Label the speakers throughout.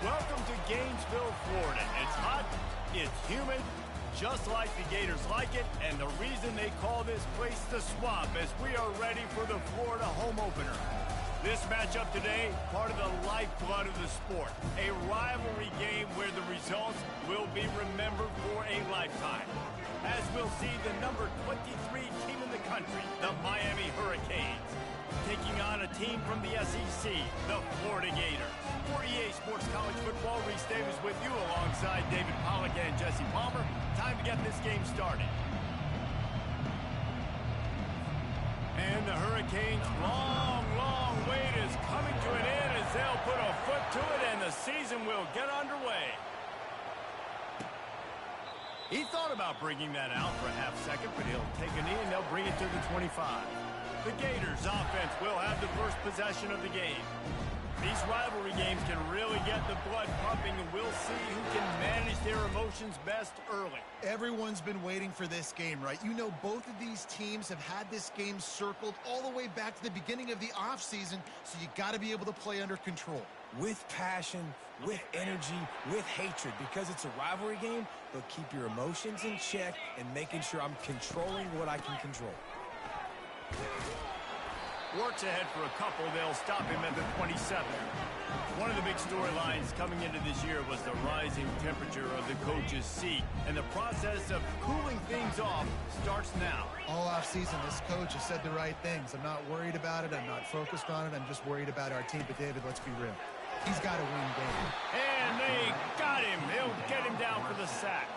Speaker 1: Welcome to Gainesville, Florida. It's hot, it's humid, just like the Gators like it, and the reason they call this place the Swamp is we are ready for the Florida home opener. This matchup today, part of the lifeblood of the sport, a rivalry game where the results will be remembered for a lifetime. As we'll see the number 23 team in the country, the Miami Hurricanes, taking on a team from the SEC, the Florida Gators. For EA Sports College Football, Reese Davis with you alongside David Pollack and Jesse Palmer. Time to get this game started. And the Hurricanes' long wait is coming to an end as they'll put a foot to it and the season will get underway. He thought about bringing that out for a half second, but he'll take a knee and they'll bring it to the 25. The Gators offense will have the first possession of the game. These rivalry games can really get the blood pumping, and we'll see who can manage their emotions best early.
Speaker 2: Everyone's been waiting for this game, right? You know, both of these teams have had this game circled all the way back to the beginning of the offseason, so you got to be able to play under control.
Speaker 3: With passion, with energy, with hatred, because it's a rivalry game, but keep your emotions in check and making sure I'm controlling what I can control.
Speaker 1: Works ahead for a couple. They'll stop him at the 27. One of the big storylines coming into this year was the rising temperature of the coach's seat, and the process of cooling things off starts now.
Speaker 2: All offseason, this coach has said the right things. I'm not worried about it. I'm not focused on it. I'm just worried about our team. But, David, let's be real. He's got to win game.
Speaker 1: And they got him. They'll get him down for the sack.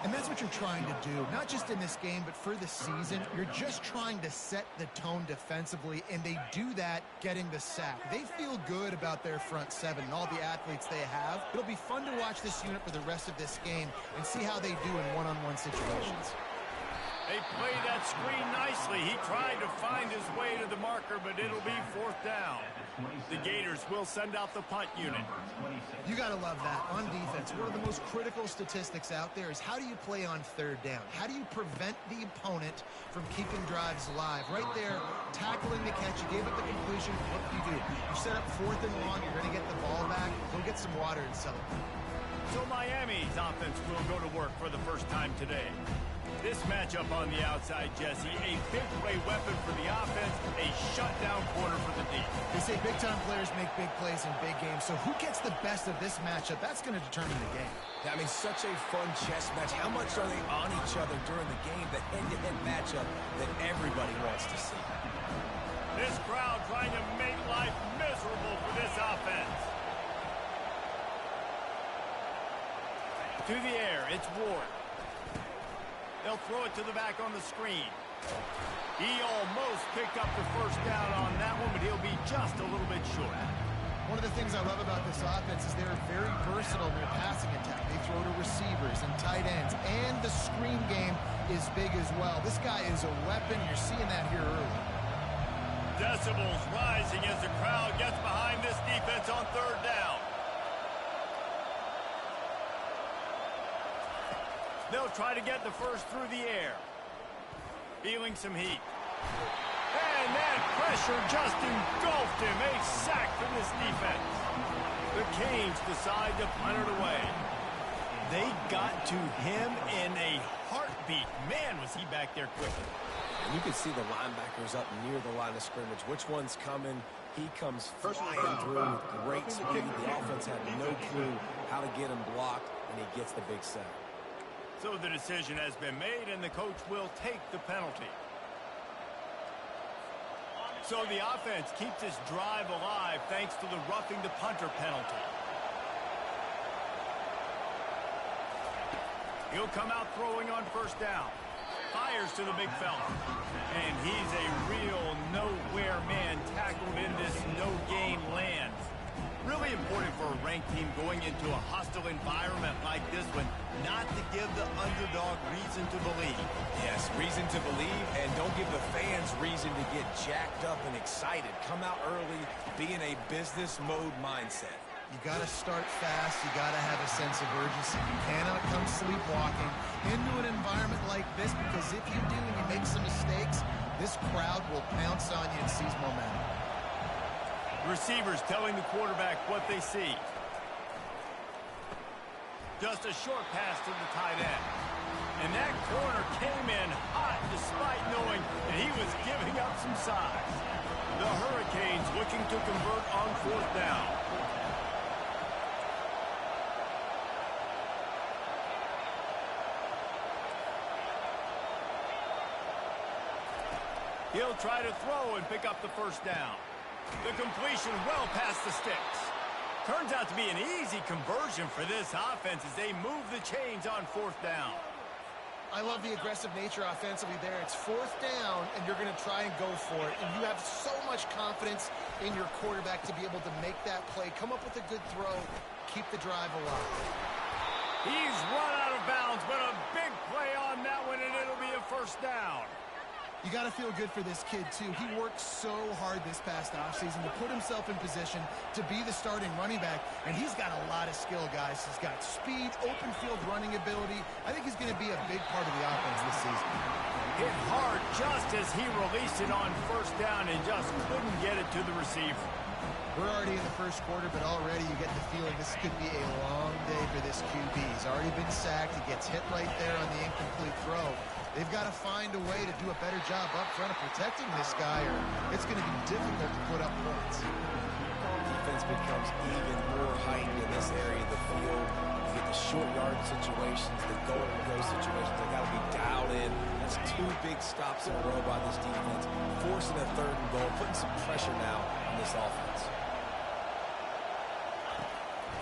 Speaker 2: And that's what you're trying to do, not just in this game, but for the season. You're just trying to set the tone defensively, and they do that getting the sack. They feel good about their front seven and all the athletes they have. It'll be fun to watch this unit for the rest of this game and see how they do in one-on-one situations.
Speaker 1: They played that screen nicely. He tried to find his way to the marker, but it'll be fourth down. The Gators will send out the punt unit.
Speaker 2: You got to love that. On defense, one of the most critical statistics out there is how do you play on third down? How do you prevent the opponent from keeping drives alive? Right there, tackling the catch. You gave up the completion. What do? You set up fourth and long. You're going to get the ball back. Go get some water and celebrate.
Speaker 1: So Miami's offense will go to work for the first time today. This matchup on the outside, Jesse, a big play weapon for the offense, a shutdown corner for the D.
Speaker 2: They say big-time players make big plays in big games, so who gets the best of this matchup? That's going to determine the game.
Speaker 3: I mean, such a fun chess match. How much are they on each other during the game? The head-to-head matchup that everybody wants to see.
Speaker 1: This crowd trying to make life miserable for this offense. To the air, it's Ward. They'll throw it to the back on the screen. He almost picked up the first down on that one, but he'll be just a little bit short.
Speaker 2: One of the things I love about this offense is they're very versatile in their passing attack. They throw to receivers and tight ends, and the screen game is big as well. This guy is a weapon. You're seeing that here early.
Speaker 1: Decibels rising as the crowd gets behind this defense on third down. They'll try to get the first through the air. Feeling some heat. And that pressure just engulfed him. A sack for this defense. The Canes decide to punt it away. They got to him in a heartbeat. Man, was he back there quickly.
Speaker 3: And you can see the linebackers up near the line of scrimmage. Which one's coming? He comes flying through with great speed. The offense had no clue how to get him blocked, and he gets the big sack.
Speaker 1: So the decision has been made, and the coach will take the penalty. So the offense keeps this drive alive thanks to the roughing the punter penalty. He'll come out throwing on first down. Fires to the big fella. And he's a real nowhere man tackled in this no-gain land. Really important for a ranked team going into a hostile environment like this one, not to give the underdog reason to believe.
Speaker 3: Yes, reason to believe, and don't give the fans reason to get jacked up and excited. Come out early, be in a business mode mindset.
Speaker 2: You got to start fast. You got to have a sense of urgency. You cannot come sleepwalking into an environment like this, because if you do and you make some mistakes, this crowd will pounce on you and seize momentum.
Speaker 1: Receivers telling the quarterback what they see. Just a short pass to the tight end. And that corner came in hot despite knowing that he was giving up some size. The Hurricanes looking to convert on 4th down. He'll try to throw and pick up the 1st down. The completion well past the sticks. Turns out to be an easy conversion for this offense as they move the chains on 4th down.
Speaker 2: I love the aggressive nature offensively there. It's 4th down, and you're going to try and go for it. And you have so much confidence in your quarterback to be able to make that play, come up with a good throw, keep the drive alive.
Speaker 1: He's run out of bounds, but a big play on that one, and it'll be a 1st down.
Speaker 2: You got to feel good for this kid, too. He worked so hard this past offseason to put himself in position to be the starting running back, and he's got a lot of skill, guys. He's got speed, open field running ability. I think he's going to be a big part of the offense this season.
Speaker 1: Hit hard just as he released it on 1st down and just couldn't get it to the receiver.
Speaker 2: We're already in the 1st quarter, but already you get the feeling this could be a long day for this QB. He's already been sacked. He gets hit right there on the incomplete throw. They've got to find a way to do a better job up front of protecting this guy, or it's going to be difficult to put up points.
Speaker 3: Defense becomes even more heightened in this area of the field. You get the short yard situations, the goal-to-go situations. They got to be dialed in. That's 2 big stops in a row by this defense, forcing a 3rd and goal, putting some pressure now on this offense.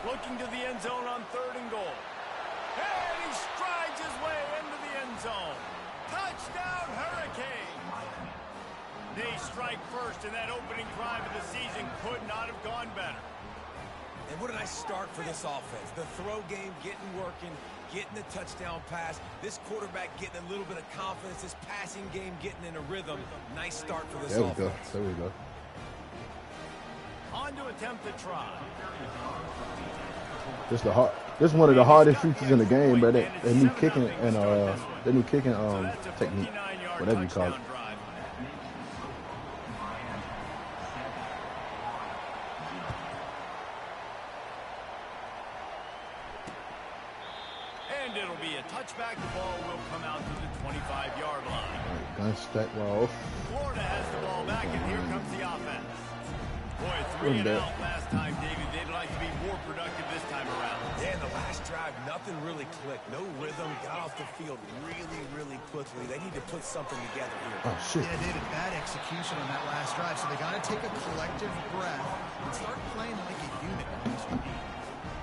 Speaker 1: Looking to the end zone on 3rd and goal. And he strides his way into the end zone. Touchdown, Hurricanes! They strike first, and that opening drive of the season could not have gone better.
Speaker 3: And what a nice start for this offense. The throw game getting working, getting the touchdown pass. This quarterback getting a little bit of confidence. This passing game getting in a rhythm. Nice start for this offense.
Speaker 4: There we go.
Speaker 1: On to attempt the try.
Speaker 4: This is one of the hardest features in the game, but that new kicking and the new kicking technique, whatever you call it.
Speaker 1: And it'll be a touchback. The ball will come out to the 25-yard line.
Speaker 4: Nice stack ball.
Speaker 1: Florida has the ball back, and here comes the offense. Boy, 3 and out last time, David. They'd like to be more productive this time around.
Speaker 3: Yeah, in the last drive, nothing really clicked. No rhythm. Got off the field really, really quickly. They need to put something together here.
Speaker 4: Oh, shit.
Speaker 2: Yeah, David, bad execution on that last drive. So they got to take a collective breath and start playing like a unit.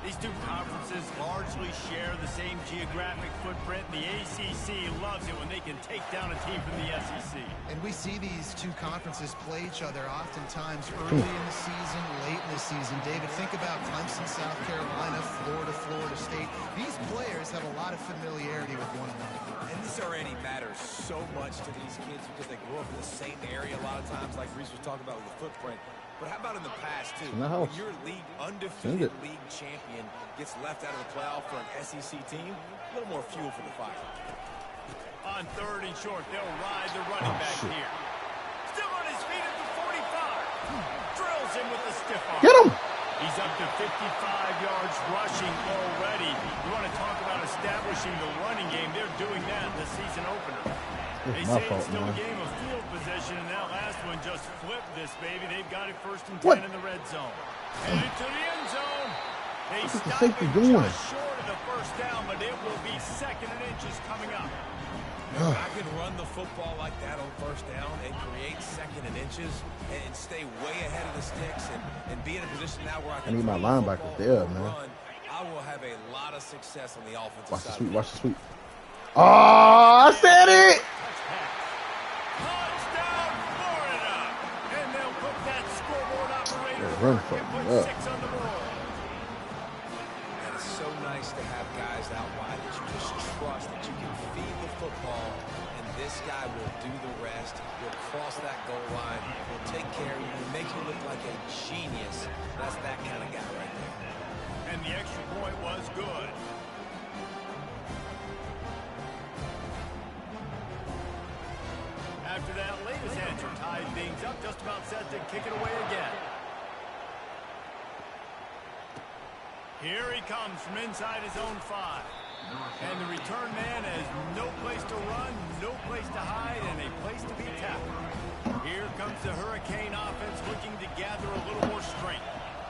Speaker 1: These 2 conferences largely share the same geographic footprint. The ACC loves it when they can take down a team from the SEC.
Speaker 2: And we see these 2 conferences play each other oftentimes early in the season, late in the season. David, think about Clemson, South Carolina, Florida, Florida State. These players have a lot of familiarity with one another.
Speaker 3: And this already matters so much to these kids because they grew up in the same area a lot of times, like Reese was talking about with the footprint. But how about in the past, too? When your league, undefeated league champion gets left out of the playoff for an SEC team, a little more fuel for the fire.
Speaker 1: On 3rd and short, they'll ride the running back here. Still on his feet at the 45. Drills him with a stiff arm.
Speaker 4: Get him!
Speaker 1: He's up to 55 yards rushing already. You want to talk about establishing the running game. They're doing that in the season opener. They say it's still a game of field possession, and that last one just flipped this, baby. They've got it 1st and 10 in the red zone. Headed to the end zone. They stop it just short of the 1st down, but it will be 2nd and inches coming up.
Speaker 3: I can run the football like that on 1st down and create 2nd and inches and stay way ahead of the sticks and be in a position now where I can
Speaker 4: need my linebacker there, man.
Speaker 3: Run. I will have a lot of success on the offensive side.
Speaker 4: Watch the sweep. Oh, I said it!
Speaker 1: Touchdown, Florida! And they'll put that scoreboard operator
Speaker 4: run
Speaker 1: and put 6 on the board.
Speaker 3: And it's so nice to have guys out wide that you just trust that you can feed the football, and this guy will do the rest. He'll cross that goal line. He'll take care of you. He'll make you look like a genius. That's that kind of guy right there.
Speaker 1: And the extra point was good. After that latest answer tied things up, just about set to kick it away again. Here he comes from inside his own 5. And the return man has no place to run, no place to hide, and a place to be tackled. Here comes the Hurricane offense looking to gather a little more strength.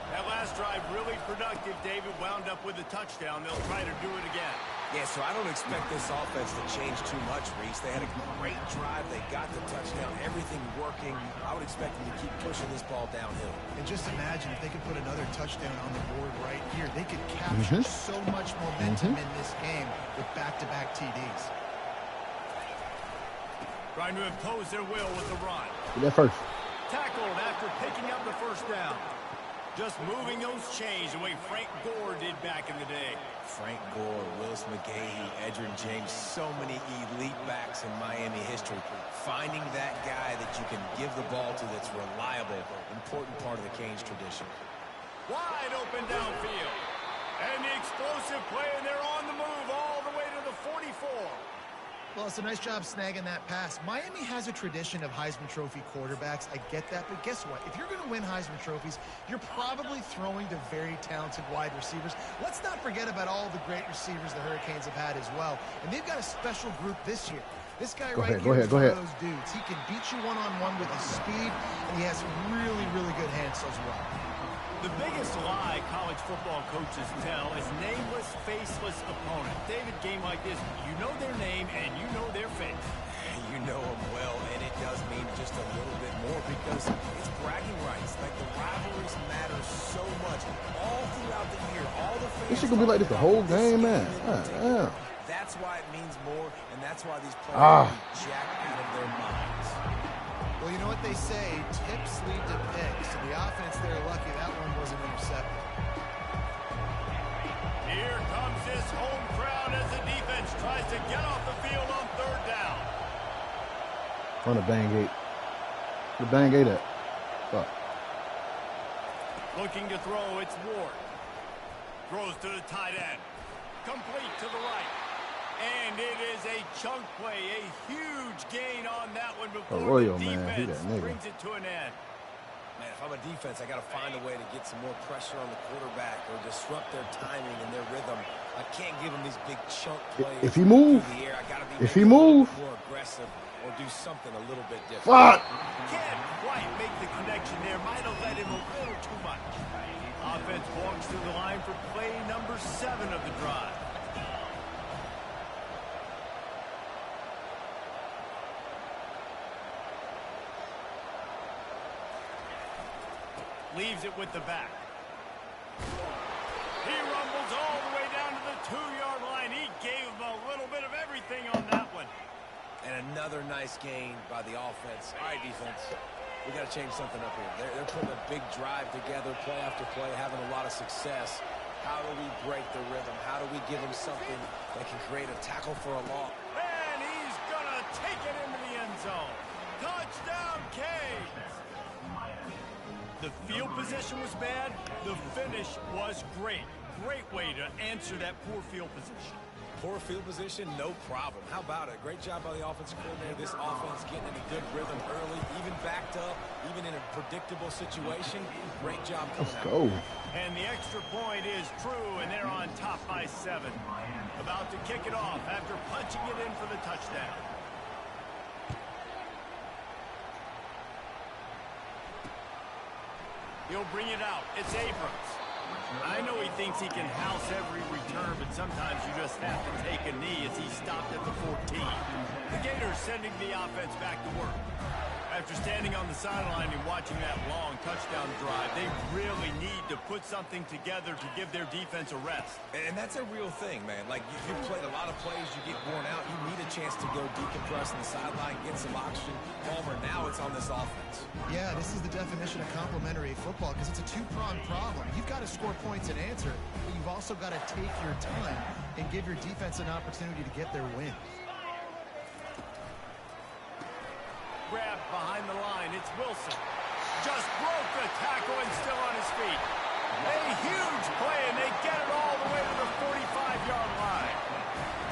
Speaker 1: That last drive really productive. David wound up with a touchdown. They'll try to do it again.
Speaker 3: Yeah, so I don't expect this offense to change too much, Reese. They had a great drive. They got the touchdown. Everything working. I would expect them to keep pushing this ball downhill.
Speaker 2: And just imagine if they could put another touchdown on the board right here. They could capture so much momentum in this game with back-to-back TDs.
Speaker 1: Trying to impose their will with the run.
Speaker 4: Get that first.
Speaker 1: Tackled after picking up the first down. Just moving those chains the way Frank Gore did back in the day.
Speaker 3: Frank Gore, Willis McGahee, Edgerrin James, so many elite backs in Miami history. Finding that guy that you can give the ball to that's reliable, important part of the Canes tradition.
Speaker 1: Wide open downfield. And the explosive play, and they're on the move all the way to the 44.
Speaker 2: Well, it's a nice job snagging that pass. Miami has a tradition of Heisman Trophy quarterbacks. I get that, but guess what? If you're going to win Heisman Trophies, you're probably throwing to very talented wide receivers. Let's not forget about all the great receivers the Hurricanes have had as well. And they've got a special group this year. This guy right here is one of those dudes. He can beat you one-on-one with his speed, and he has really, really good hands as well.
Speaker 1: The biggest lie college football coaches tell is nameless, faceless opponent. David, game like this, you know their name and you know their face.
Speaker 3: You know them well, and it does mean just a little bit more because it's bragging rights. Like, the rivalries matter so much all throughout the year. All the fans.
Speaker 4: This shit gonna be like this the whole game, man. Yeah.
Speaker 3: That's why it means more, and that's why these players are jacked out of their minds.
Speaker 2: Well, you know what they say, tips lead to picks. So the offense, they're lucky that one wasn't intercepted.
Speaker 1: Here comes this home crowd as the defense tries to get off the field on 3rd down.
Speaker 4: On the bang gate. The bang gate at. Fuck.
Speaker 1: Looking to throw, it's Ward. Throws to the tight end. Complete to the right. And it is a chunk play, a huge gain on that one before
Speaker 4: Arroyo,
Speaker 1: the
Speaker 4: man. He
Speaker 1: defense
Speaker 4: that nigga.
Speaker 1: brings it to an end.
Speaker 3: Man, if I'm a defense, I got to find a way to get some more pressure on the quarterback or disrupt their timing and their rhythm. I can't give them these big chunk plays.
Speaker 4: If he move,
Speaker 3: through the air. I gotta be
Speaker 4: if he move,
Speaker 3: more aggressive or do something a little bit different.
Speaker 4: fuck.
Speaker 1: Can't quite make the connection there. Might have let him a little too much. Offense walks through the line for play number 7 of the drive. Leaves it with the back. He rumbles all the way down to the 2-yard line. He gave him a little bit of everything on that one.
Speaker 3: And another nice gain by the offense. All right, defense. We got to change something up here. They're putting a big drive together, play after play, having a lot of success. How do we break the rhythm? How do we give them something that can create a tackle for a loss?
Speaker 1: And he's going to take it into the end zone. Touchdown, Canes. The field position was bad. The finish was great. Great way to answer that poor field position.
Speaker 3: Poor field position, no problem. How about it? Great job by the offensive coordinator. This offense getting in a good rhythm early, even backed up, even in a predictable situation. Great job coming out.
Speaker 4: Go.
Speaker 1: And the extra point is true, and they're on top by 7. About to kick it off after punching it in for the touchdown. He'll bring it out. It's Abrams. I know he thinks he can house every return, but sometimes you just have to take a knee as he stopped at the 14. The Gators sending the offense back to work. After standing on the sideline and watching that long touchdown drive, they really need to put something together to give their defense a rest.
Speaker 3: And that's a real thing, man. Like, you played a lot of plays, you get worn out, you need a chance to go decompress on the sideline, get some oxygen. Palmer, now it's on this offense.
Speaker 2: Yeah, this is the definition of complementary football because it's a two-pronged problem. You've got to score points and answer, but you've also got to take your time and give your defense an opportunity to get their win.
Speaker 1: Grab behind the line. It's Wilson. Just broke the tackle and still on his feet. A huge play, and they get it all the way to the 45-yard line.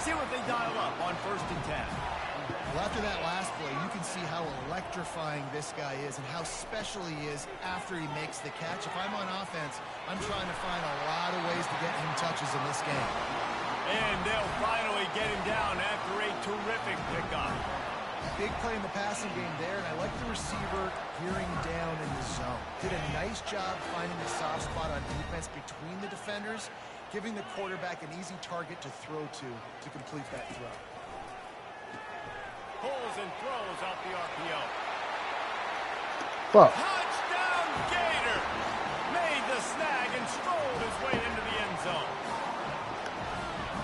Speaker 1: See what they dial up on 1st and 10.
Speaker 2: Well, after that last play, you can see how electrifying this guy is and how special he is after he makes the catch. If I'm on offense, I'm trying to find a lot of ways to get him touches in this game.
Speaker 1: And they'll finally get him down after a terrific pickup.
Speaker 2: Big play in the passing game there, and I like the receiver gearing down in the zone. Did a nice job finding the soft spot on defense between the defenders, giving the quarterback an easy target to throw to complete that throw.
Speaker 1: Pulls and throws off the RPO.
Speaker 4: Fuck.
Speaker 1: Touchdown Gator! Made the snag and strolled his way into the end zone.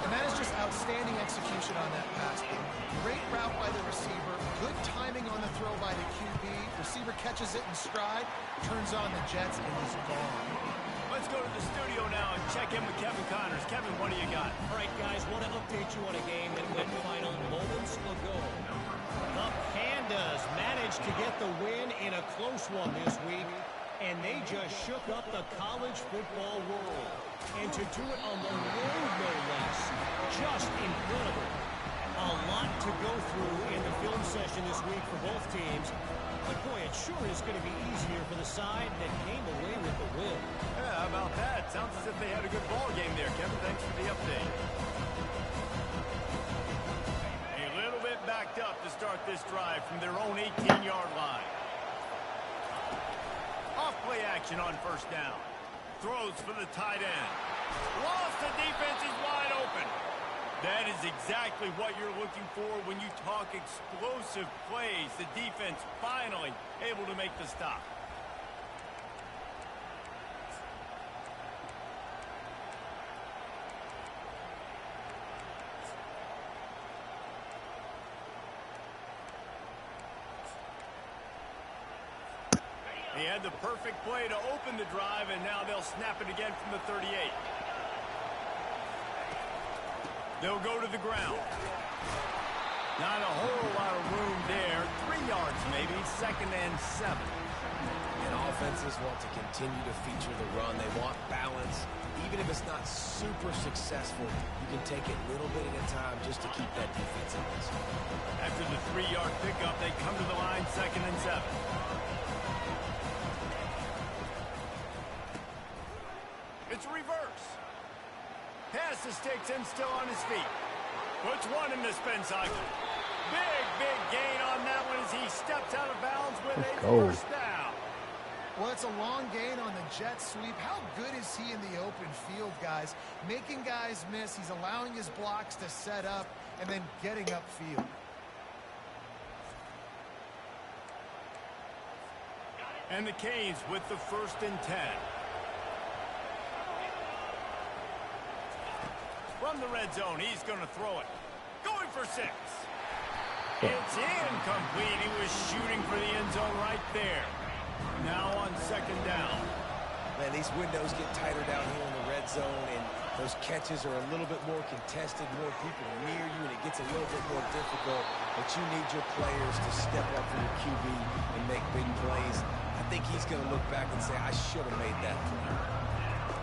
Speaker 2: And that is just outstanding execution on that pass play. Great route by the receiver, good timing on the throw by the QB. Receiver catches it in stride, turns on the jets, and he's gone.
Speaker 1: Let's go to the studio now and check in with Kevin Connors. Kevin, what do you got?
Speaker 5: All right, guys, want to update you on a game that went final moments ago. The Pandas managed to get the win in a close one this week, and they just shook up the college football world. And to do it on the road, no less. Just incredible. A lot to go through in the film session this week for both teams. But, boy, it sure is going to be easier for the side that came away with the win.
Speaker 1: Yeah, how about that? Sounds as if they had a good ball game there, Kevin. Thanks for the update. A little bit backed up to start this drive from their own 18-yard line. Off play action on first down. Throws for the tight end. Lost, the defense is wide open. That is exactly what you're looking for when you talk explosive plays. The defense finally able to make the stop. He had the perfect play to open the drive, and now they'll snap it again from the 38. They'll go to the ground. Not a whole lot of room there. 3 yards maybe, 2nd and 7.
Speaker 3: And offenses want to continue to feature the run. They want balance. Even if it's not super successful, you can take it little bit at a time just to keep that defense honest.
Speaker 1: After the 3-yard pickup, they come to the line, 2nd and 7. It's a reverse. Passes takes him still on his feet. Puts one in the spin cycle. Big gain on that one as he steps out of bounds with a first down.
Speaker 2: Well, it's a long gain on the jet sweep. How good is he in the open field, guys? Making guys miss. He's allowing his blocks to set up and then getting upfield.
Speaker 1: And the Canes with the 1st and 10. From the red zone, he's going to throw it. Going for 6. It's incomplete. He was shooting for the end zone right there. Now on 2nd down.
Speaker 3: Man, these windows get tighter down here in the red zone, and those catches are a little bit more contested, more people near you, and it gets a little bit more difficult. But you need your players to step up for your QB and make big plays. I think he's going to look back and say, I should have made that play.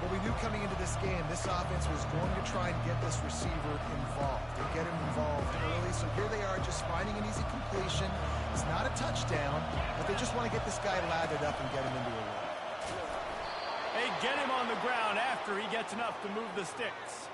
Speaker 2: Well, we knew coming into this game, this offense was going to try and get this receiver involved. They get him involved early, so here they are just finding an easy completion. It's not a touchdown, but they just want to get this guy lathered up and get him into a run.
Speaker 1: They get him on the ground after he gets enough to move the sticks.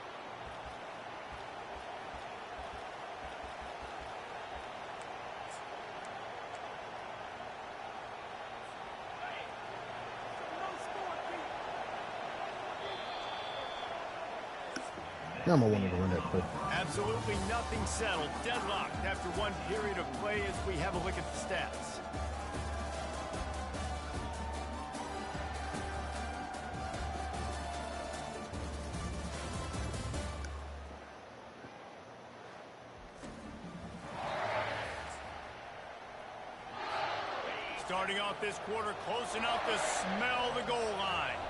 Speaker 4: Now I'm wanting to run that play.
Speaker 1: Absolutely nothing settled. Deadlocked after one period of play as we have a look at the stats. Starting off this quarter close enough to smell the goal line.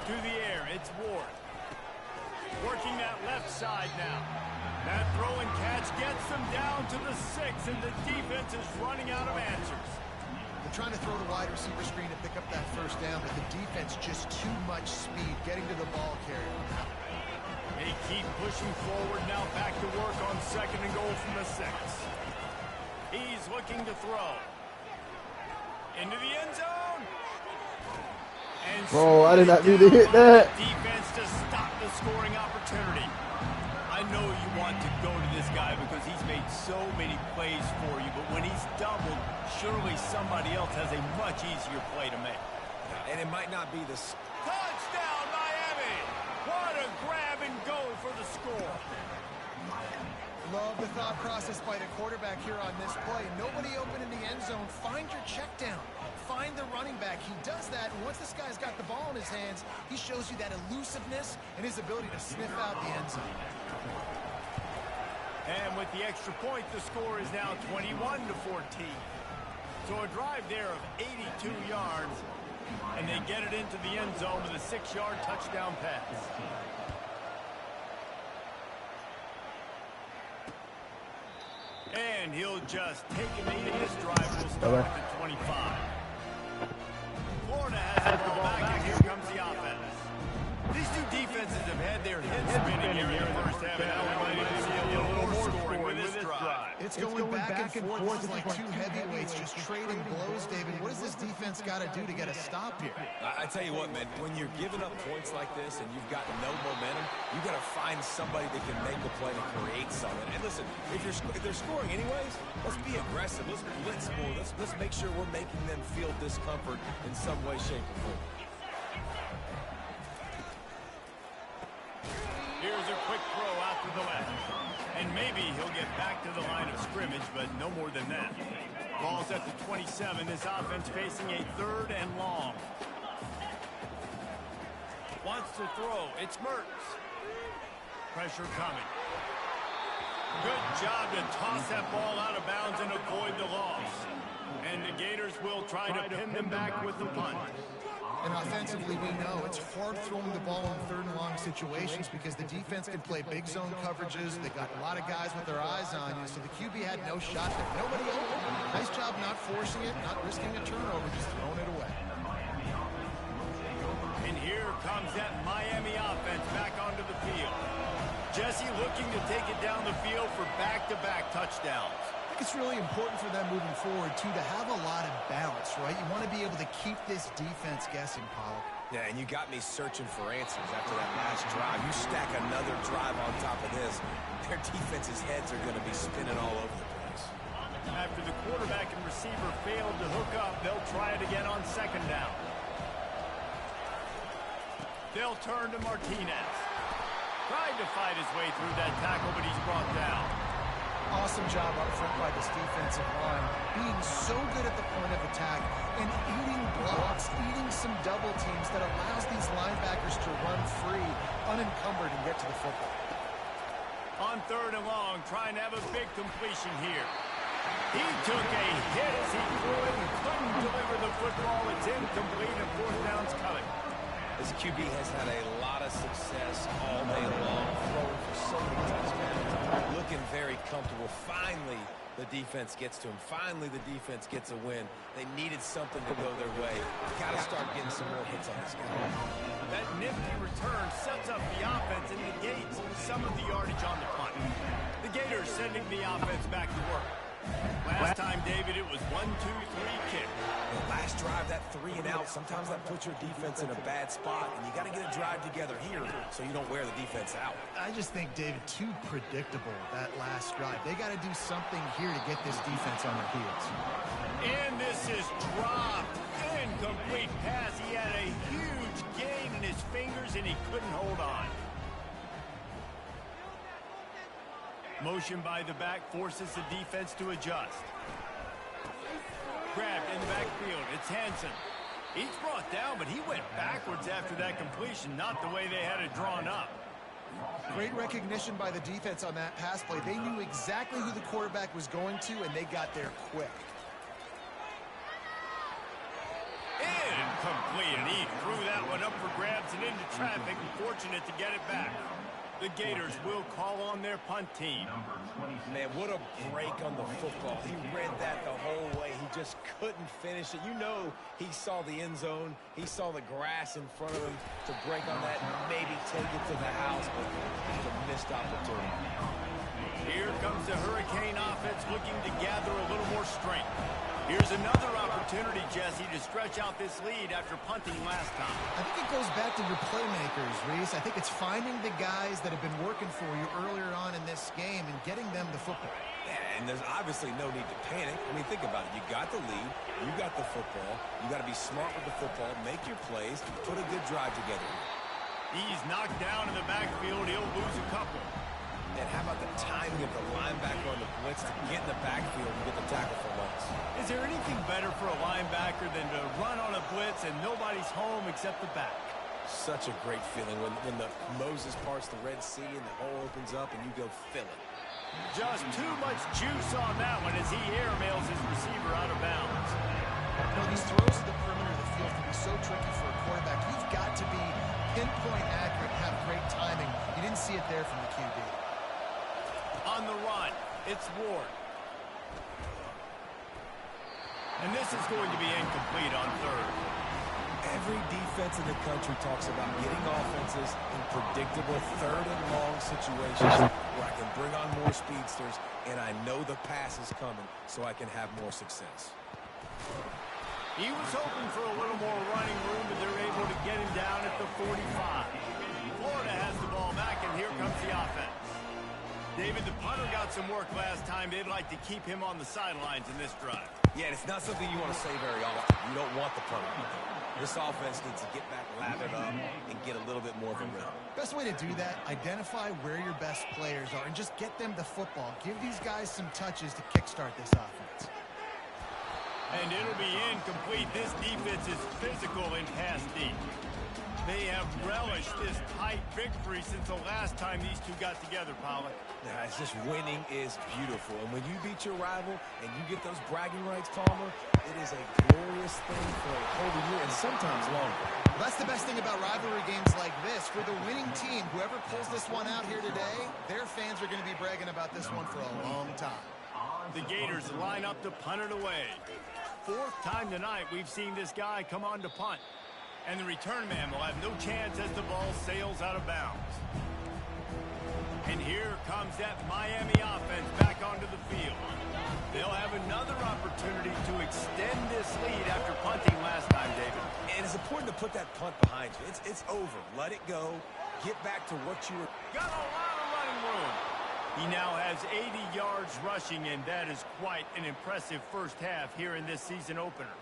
Speaker 1: To the air, it's Ward. Working that left side now. That throw and catch gets them down to the 6, and the defense is running out of answers.
Speaker 2: They're trying to throw the wide receiver screen to pick up that first down, but the defense just too much speed getting to the ball carrier.
Speaker 1: They keep pushing forward now, back to work on 2nd and goal from the 6. He's looking to throw. Into the end zone. And
Speaker 4: Bro, I did not need to hit that.
Speaker 1: Defense to stop the scoring opportunity. I know you want to go to this guy because he's made so many plays for you, but when he's doubled, surely somebody else has a much easier play to make.
Speaker 3: And it might not be this.
Speaker 1: Touchdown, Miami! What a grab and go for the score.
Speaker 2: Love the thought process by the quarterback here on this play. Nobody open in the end zone. Find your check down. Find the running back. He does that, and once this guy's got the ball in his hands, he shows you that elusiveness and his ability to sniff out the end zone.
Speaker 1: And with the extra point, the score is now 21-14. So a drive there of 82 yards, and they get it into the end zone with a 6-yard touchdown pass. And he'll just take a knee, and this drive will start at 25. Florida has the ball back, and here comes the offense. These two defenses have had their heads spinning here in the first half, and now we're ready to see a little more scoring with this drive.
Speaker 2: It's going back and forth. This is like two heavyweights just trading blows, David. What does this defense got to do to get a stop here?
Speaker 3: I tell you what, man, when you're giving up points like this and you've got no momentum, you got to find somebody that can make a play to create something. And listen, if they're scoring anyways, let's be aggressive. Let's blitz more. Let's make sure we're making them feel discomfort in some way, shape, or form.
Speaker 1: Here's a quick throw out to the left. And maybe he'll get back to the line of scrimmage, but no more than that. Ball's at the 27. This offense facing a 3rd and long. Wants to throw. It's Mertz. Pressure coming. Good job to toss that ball out of bounds and avoid the loss. And the Gators will try to pin them back with the punt.
Speaker 2: And offensively, we know it's hard throwing the ball in 3rd and long situations because the defense can play big zone coverages. They got a lot of guys with their eyes on you, so the QB had no shot there. Nobody open. Nice job not forcing it, not risking a turnover, just throwing it away.
Speaker 1: And here comes that Miami offense back onto the field. Jesse looking to take it down the field for back-to-back touchdowns.
Speaker 2: I think it's really important for them moving forward, too, to have a lot of balance, right? You want to be able to keep this defense guessing, Pollock.
Speaker 3: Yeah, and you got me searching for answers after that last drive. You stack another drive on top of this, their defense's heads are going to be spinning all over the place.
Speaker 1: After the quarterback and receiver failed to hook up, they'll try it again on 2nd down. They'll turn to Martinez. Tried to fight his way through that tackle, but he's brought down.
Speaker 2: Awesome job up front by this defensive line, being so good at the point of attack and eating blocks, eating some double teams that allows these linebackers to run free, unencumbered, and get to the football.
Speaker 1: On 3rd and long, trying to have a big completion here. He took a hit as he threw it and couldn't deliver the football. It's incomplete and 4th down's coming.
Speaker 3: This QB has had a lot of success all day long, throwing for so many touchdowns, looking very comfortable. Finally, the defense gets to him. Finally, the defense gets a win. They needed something to go their way. Got to start getting some more hits on this guy.
Speaker 1: That nifty return sets up the offense and negates some of the yardage on the punt. The Gators sending the offense back to work. Last time, David, it was 1-2-3 kick.
Speaker 3: Last drive, that 3 and out, sometimes that puts your defense in a bad spot, and you got to get a drive together here so you don't wear the defense out.
Speaker 2: I just think, David, too predictable, that last drive. They got to do something here to get this defense on their heels.
Speaker 1: And this is dropped. Incomplete pass. He had a huge gain in his fingers, and he couldn't hold on. Motion by the back forces the defense to adjust. Grabbed in the backfield. It's Hansen. He's brought down, but he went backwards after that completion, not the way they had it drawn up.
Speaker 2: Great recognition by the defense on that pass play. They knew exactly who the quarterback was going to, and they got there quick.
Speaker 1: Incomplete, and he threw that one up for grabs and into traffic, and fortunate to get it back. The Gators will call on their punt team.
Speaker 3: Man, what a break on the football. He read that the whole way. He just couldn't finish it. You know he saw the end zone. He saw the grass in front of him to break on that, maybe take it to the house, but it was a missed opportunity.
Speaker 1: Here comes the Hurricane offense looking to gather a little more strength. Here's another opportunity, Jesse, to stretch out this lead after punting last time.
Speaker 2: I think it goes back to your playmakers, Reese. I think it's finding the guys that have been working for you earlier on in this game and getting them the football.
Speaker 3: Yeah, and there's obviously no need to panic. I mean, think about it. You got the lead. You got the football. You got to be smart with the football, make your plays, put a good drive together.
Speaker 1: He's knocked down in the backfield. He'll lose a couple.
Speaker 3: And how about the timing of the linebacker on the blitz to get in the backfield and get the tackle for once?
Speaker 1: Is there anything better for a linebacker than to run on a blitz and nobody's home except the back?
Speaker 3: Such a great feeling when the Moses parts the Red Sea and the hole opens up and you go fill it.
Speaker 1: Just too much juice on that one as he airmails his receiver out of bounds.
Speaker 2: You know, these throws to the perimeter of the field can be so tricky for a quarterback. You've got to be pinpoint accurate and have great timing. You didn't see it there from the QB.
Speaker 1: On the run, it's Ward. And this is going to be incomplete on third.
Speaker 3: Every defense in the country talks about getting offenses in predictable third and long situations where I can bring on more speedsters and I know the pass is coming so I can have more success.
Speaker 1: He was hoping for a little more running room, but they're able to get him down at the 45. Florida has the ball back, and here comes the offense. David, the punter got some work last time. They'd like to keep him on the sidelines in this drive.
Speaker 3: Yeah, it's not something you want to say very often. You don't want the punter. This offense needs to get back, lathered up, and get a little bit more of a rhythm.
Speaker 2: Best way to do that, identify where your best players are and just get them the football. Give these guys some touches to kickstart this offense.
Speaker 1: And it'll be incomplete. This defense is physical in pass deep. They have relished this tight victory since the last time these two got together, Pollard.
Speaker 3: Yeah, it's just winning is beautiful. And when you beat your rival and you get those bragging rights, Palmer, it is a glorious thing for a whole year and sometimes longer.
Speaker 2: Well, that's the best thing about rivalry games like this. For the winning team, whoever pulls this one out here today, their fans are going to be bragging about this one for a long time.
Speaker 1: The Gators line up to punt it away. Fourth time tonight we've seen this guy come on to punt. And the return man will have no chance as the ball sails out of bounds. And here comes that Miami offense back onto the field. They'll have another opportunity to extend this lead after punting last time, David.
Speaker 3: And it's important to put that punt behind you. It's over. Let it go. Get back to what you were.
Speaker 1: Got a lot of running room. He now has 80 yards rushing, and that is quite an impressive first half here in this season opener.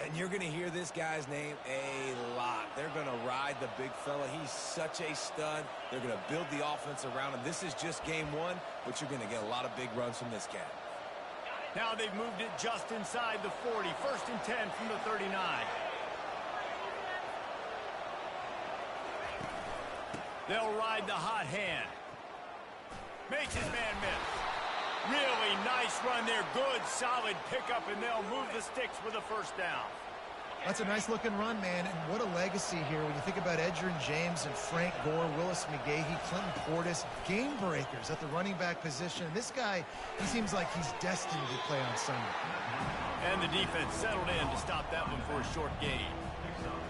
Speaker 3: And you're going to hear this guy's name a lot. They're going to ride the big fella. He's such a stud. They're going to build the offense around him. This is just game one, but you're going to get a lot of big runs from this cat.
Speaker 1: Now they've moved it just inside the 40. First and 10 from the 39. They'll ride the hot hand. Makes his man miss. Really nice run there. Good, solid pickup, and they'll move the sticks with a first down.
Speaker 2: That's a nice-looking run, man, and what a legacy here when you think about Edgerrin James and Frank Gore, Willis McGahee, Clinton Portis, game breakers at the running back position. This guy, he seems like he's destined to play on Sunday.
Speaker 1: And the defense settled in to stop that one for a short gain.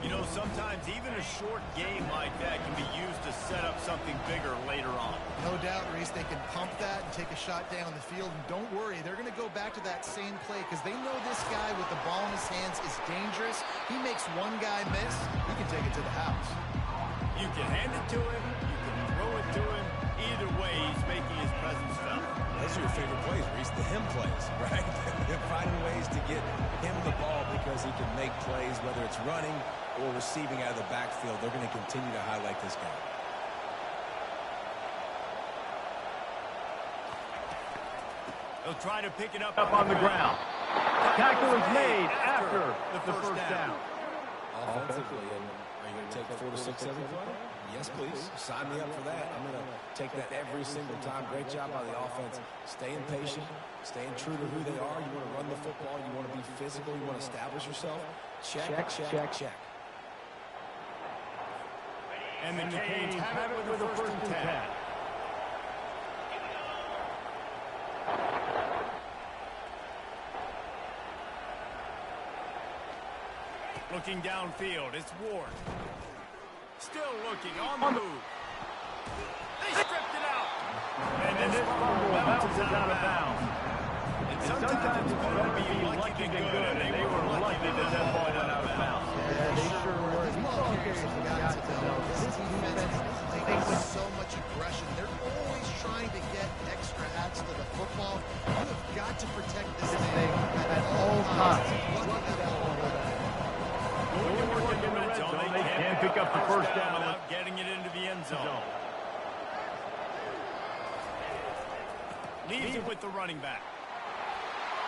Speaker 1: You know, sometimes even a short game like that can be used to set up something bigger later on.
Speaker 2: No doubt, Reese, they can pump that and take a shot down the field. And don't worry, they're going to go back to that same play because they know this guy with the ball in his hands is dangerous. He makes one guy miss, he can take it to the house.
Speaker 1: You can hand it to him, you can throw it to him. Either way, he's making his presence felt.
Speaker 3: Those are your favorite plays, Reese, the him plays, right? They're finding ways to get him the ball because he can make plays, whether it's running or receiving out of the backfield. They're going to continue to highlight this guy.
Speaker 1: They'll try to pick it up on the ground. Tackle is made after the first down.
Speaker 3: Offensively, and are you going to take 4 to 6 every play? Yes, please. Sign me up for that. I'm going to take that every single time. Great job by the offense. Staying patient, staying true to who they are. You want to run the football. You want to be physical. You want to establish yourself. Check, check, check.
Speaker 1: And the Canes have it with the first and 10. Looking downfield, it's Ward. Still looking on the move. They stripped it out. And And this fumble bounces out of bounds. And sometimes it's better to be lucky than good, and they were lucky that that ball went out of bounds.
Speaker 2: Yeah, they sure were. As ball carriers have got to know, this defense plays with so much aggression. They're always trying to get extra hats to the football. You have got to protect this thing at all times.
Speaker 1: They can pick up the first down without getting it into the end zone. Leaves it with the running back.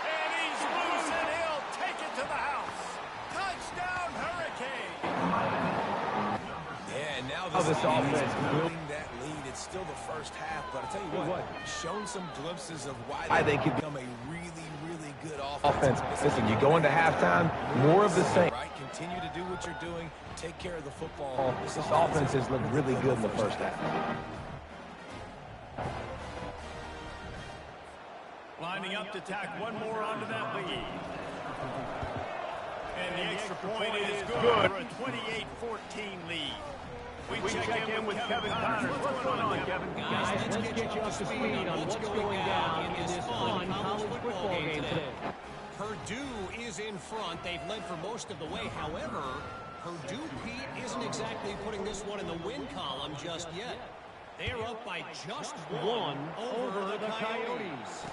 Speaker 1: And he's loose, and he'll take it to the house. Touchdown, Hurricane!
Speaker 3: Yeah, and now this offense building that lead. It's still the first half, but I'll tell you what, shown some glimpses of why they can become a really, really good offense.
Speaker 6: Listen, you go into halftime, more of the same.
Speaker 3: Right, continue to do what you're doing. Take care of the football.
Speaker 6: This offense has looked really good in the first half.
Speaker 1: Lining up to tack one more onto that lead. And the extra point is good for a 28-14 lead. We check in with Kevin Connors. What's going on, Kevin?
Speaker 5: Guys, let's get you up to speed on what's going down in this fun college football game today. Purdue is in front. They've led for most of the way. However, Purdue, Pete, isn't exactly putting this one in the win column just yet. They are up by just one over the Coyotes.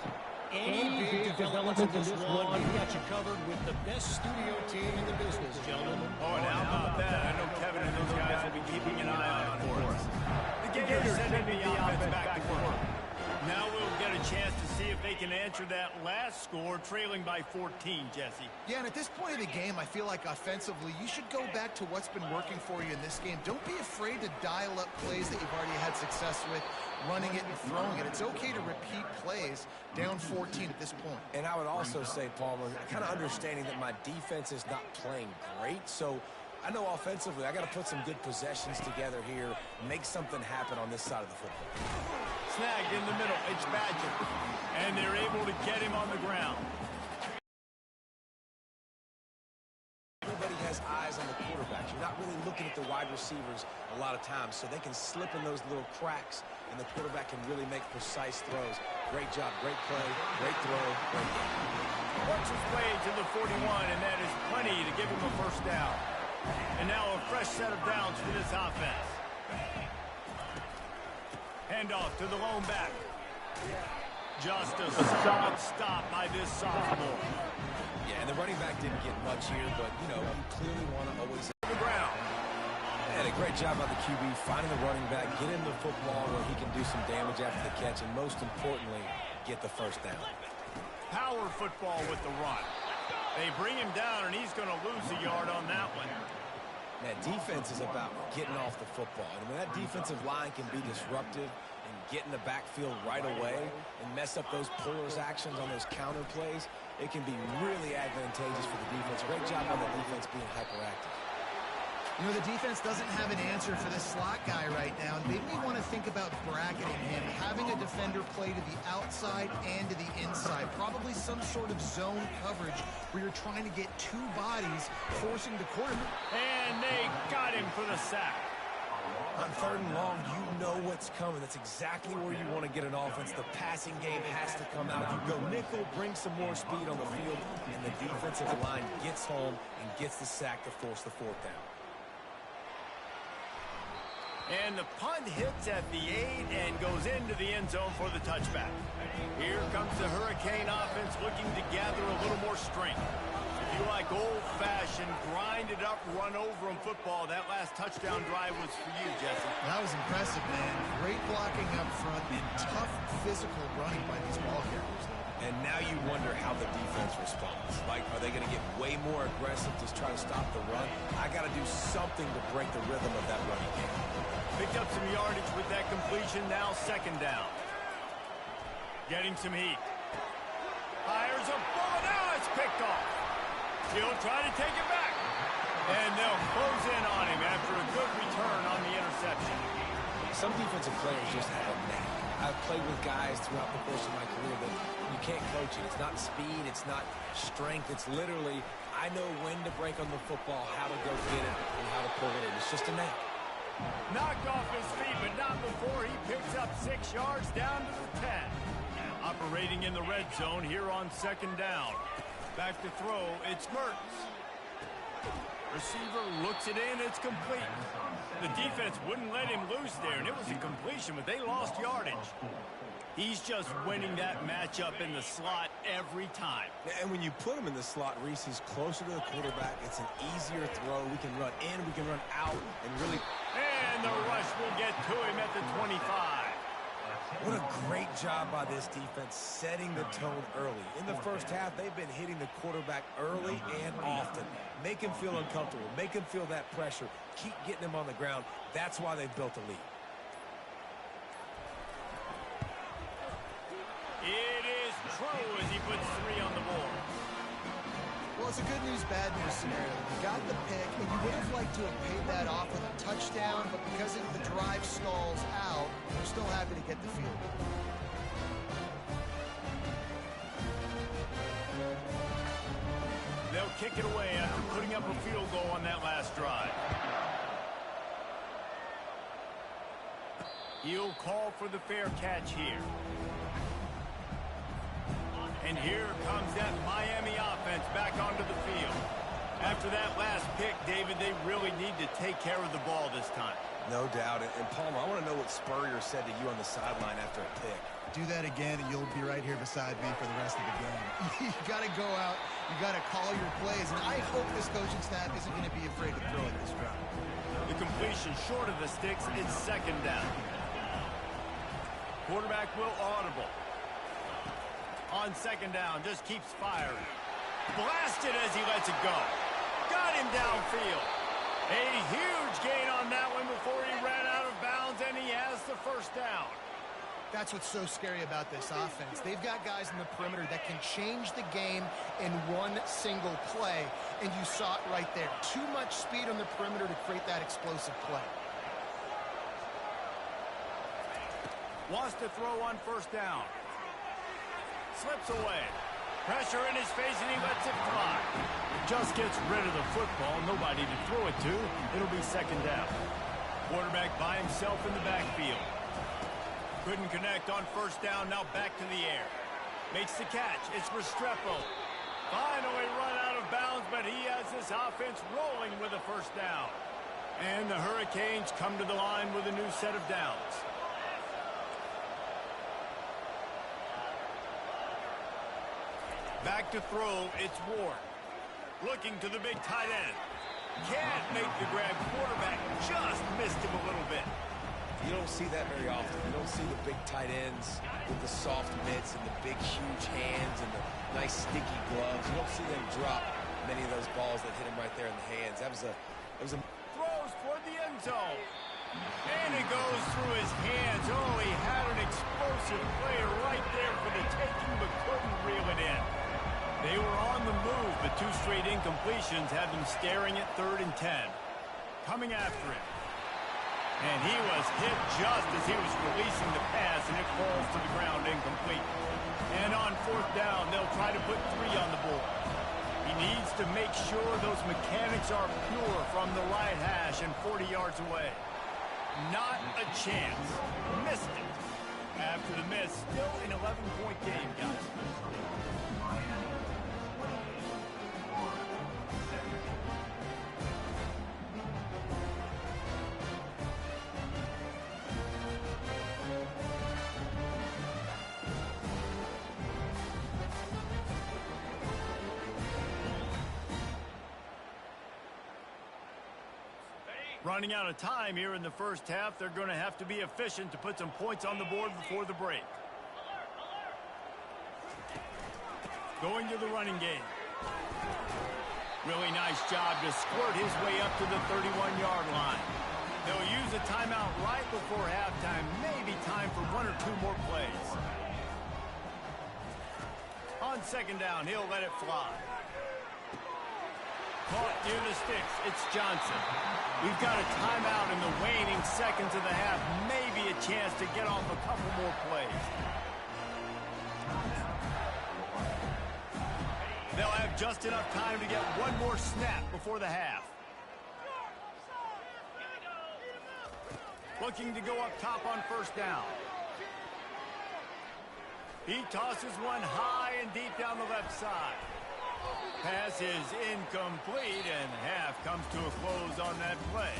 Speaker 5: Any big developments in this one, we've got you covered with the best studio team in the business, gentlemen.
Speaker 1: Oh, and how about that? I know Kevin and those guys will be keeping an eye on for us. The Gators sending the offense back to work. Now we'll get a chance to see if they can answer that last score, trailing by 14, Jesse.
Speaker 2: Yeah, and at this point of the game, I feel like offensively, you should go back to what's been working for you in this game. Don't be afraid to dial up plays that you've already had success with, running it and throwing it. It's okay to repeat plays down 14 at this point.
Speaker 3: And I would also say, Palmer, kind of understanding that my defense is not playing great, so I know offensively I got to put some good possessions together here, make something happen on this side of the football.
Speaker 1: Snagged in the middle, it's Badger. And they're able to get him on the ground.
Speaker 3: Everybody has eyes on the quarterbacks. You're not really looking at the wide receivers a lot of times, so they can slip in those little cracks, and the quarterback can really make precise throws. Great job, great play, great throw, great game.
Speaker 1: Works his way to the 41, and that is plenty to give him a first down. And now a fresh set of downs for this offense. Handoff to the lone back. Just a solid stop by this sophomore.
Speaker 3: Yeah, and the running back didn't get much here, but, you know, you clearly want to always
Speaker 1: On the ground.
Speaker 3: And a great job by the QB finding the running back, get him the football where he can do some damage after the catch, and most importantly, get the first down.
Speaker 1: Power football with the run. They bring him down, and he's going to lose a yard on that one.
Speaker 3: That defense is about getting off the football. And when that defensive line can be disruptive and get in the backfield right away and mess up those pullers actions on those counter plays, it can be really advantageous for the defense. Great job on the defense being hyperactive.
Speaker 2: You know, the defense doesn't have an answer for this slot guy right now. Maybe you want to think about bracketing him, having a defender play to the outside and to the inside. Probably some sort of zone coverage where you're trying to get two bodies, forcing the quarterback.
Speaker 1: And they got him for the sack.
Speaker 3: On third and long, you know what's coming. That's exactly where you want to get an offense. The passing game has to come out. You go nickel, bring some more speed on the field, and the defensive line gets home and gets the sack to force the fourth down.
Speaker 1: And the punt hits at the 8 and goes into the end zone for the touchback. Here comes the Hurricane offense looking to gather a little more strength. If you like old-fashioned, grinded-up, run-over-'em football, that last touchdown drive was for you, Jesse.
Speaker 2: That was impressive, man. Great blocking up front and tough physical running by these ball carriers.
Speaker 3: And now you wonder how the defense responds. Like, are they going to get way more aggressive to try to stop the run? I got to do something to break the rhythm of that running game.
Speaker 1: Picked up some yardage with that completion, now second down. Getting some heat. Fires a ball, now it's picked off. He'll try to take it back. And they'll close in on him after a good return on the interception.
Speaker 3: Some defensive players just have a knack. I've played with guys throughout the course of my career that you can't coach it. It's not speed, it's not strength. It's literally, I know when to break on the football, how to go get it, and how to pull it in. It's just a knack.
Speaker 1: Knocked off his feet, but not before he picks up 6 yards down to the 10. Operating in the red zone here on 2nd down. Back to throw, it's Mertz. Receiver looks it in, it's complete. The defense wouldn't let him loose there, and it was a completion, but they lost yardage. He's just winning that matchup in the slot every time.
Speaker 3: And when you put him in the slot, Reese, he's closer to the quarterback. It's an easier throw. We can run in, we can run out, and really...
Speaker 1: And the rush will get to him at the 25.
Speaker 3: What a great job by this defense setting the tone early. In the first half, they've been hitting the quarterback early and often. Make him feel uncomfortable. Make him feel that pressure. Keep getting him on the ground. That's why they've built a lead.
Speaker 1: It is true as he puts 3 on the board.
Speaker 2: Well, it's a good news, bad news scenario. You got the pick, and you would have liked to have paid that off with a touchdown, but because the drive stalls out, you're still happy to get the field goal.
Speaker 1: They'll kick it away after putting up a field goal on that last drive. He'll call for the fair catch here. And here comes that Miami offense back onto the field. After that last pick, David, they really need to take care of the ball this time.
Speaker 3: No doubt. And Palmer, I want to know what Spurrier said to you on the sideline after a pick.
Speaker 2: Do that again, and you'll be right here beside me for the rest of the game. You got to go out. You got to call your plays. And I hope this coaching staff isn't going to be afraid to throw it this round.
Speaker 1: The completion short of the sticks. It's 2nd down. Quarterback will audible. On 2nd down, just keeps firing. Blasted as he lets it go. Got him downfield. A huge gain on that one before he ran out of bounds, and he has the 1st down.
Speaker 2: That's what's so scary about this offense. They've got guys in the perimeter that can change the game in one single play, and you saw it right there. Too much speed on the perimeter to create that explosive play.
Speaker 1: Wants to throw on 1st down. Slips away. Pressure in his face, and he lets it fly. Just gets rid of the football. Nobody to throw it to. It'll be 2nd down. Quarterback by himself in the backfield. Couldn't connect on 1st down. Now back to the air. Makes the catch. It's Restrepo. Finally run out of bounds, but he has this offense rolling with a 1st down. And the Hurricanes come to the line with a new set of downs. Back to throw, it's Ward. Looking to the big tight end. Can't make the grab. Quarterback just missed him a little bit.
Speaker 3: You don't see that very often. You don't see the big tight ends with the soft mitts and the big, huge hands and the nice, sticky gloves. You don't see them drop many of those balls that hit him right there in the hands. That was a
Speaker 1: Throws toward the end zone. And it goes through his hands. Oh, he had an explosive player right there for the taking, but couldn't reel it in. They were on the move, but 2 straight incompletions had them staring at 3rd and 10. Coming after him. And he was hit just as he was releasing the pass, and it falls to the ground incomplete. And on 4th down, they'll try to put 3 on the board. He needs to make sure those mechanics are pure from the right hash and 40 yards away. Not a chance. Missed it. After the miss, still an 11-point game, guys. Running out of time here in the first half. They're going to have to be efficient to put some points on the board before the break. Going to the running game. Really nice job to squirt his way up to the 31-yard line. They'll use a timeout right before halftime. Maybe time for 1 or 2 more plays. On 2nd down, he'll let it fly. Caught near the sticks. It's Johnson. We've got a timeout in the waning seconds of the half. Maybe a chance to get off a couple more plays. They'll have just enough time to get 1 more snap before the half. Looking to go up top on first down. He tosses one high and deep down the left side. Pass is incomplete, and half comes to a close on that play.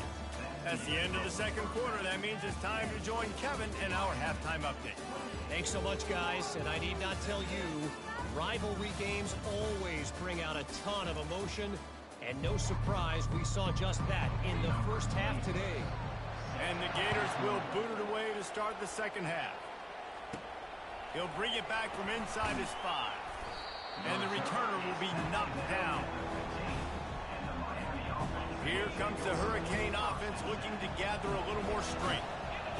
Speaker 1: That's the end of the second quarter. That means it's time to join Kevin in our halftime update.
Speaker 5: Thanks so much, guys, and I need not tell you, rivalry games always bring out a ton of emotion, and no surprise we saw just that in the first half today.
Speaker 1: And the Gators will boot it away to start the second half. He'll bring it back from inside his 5. And the returner will be knocked down. Here comes the Hurricane offense looking to gather a little more strength.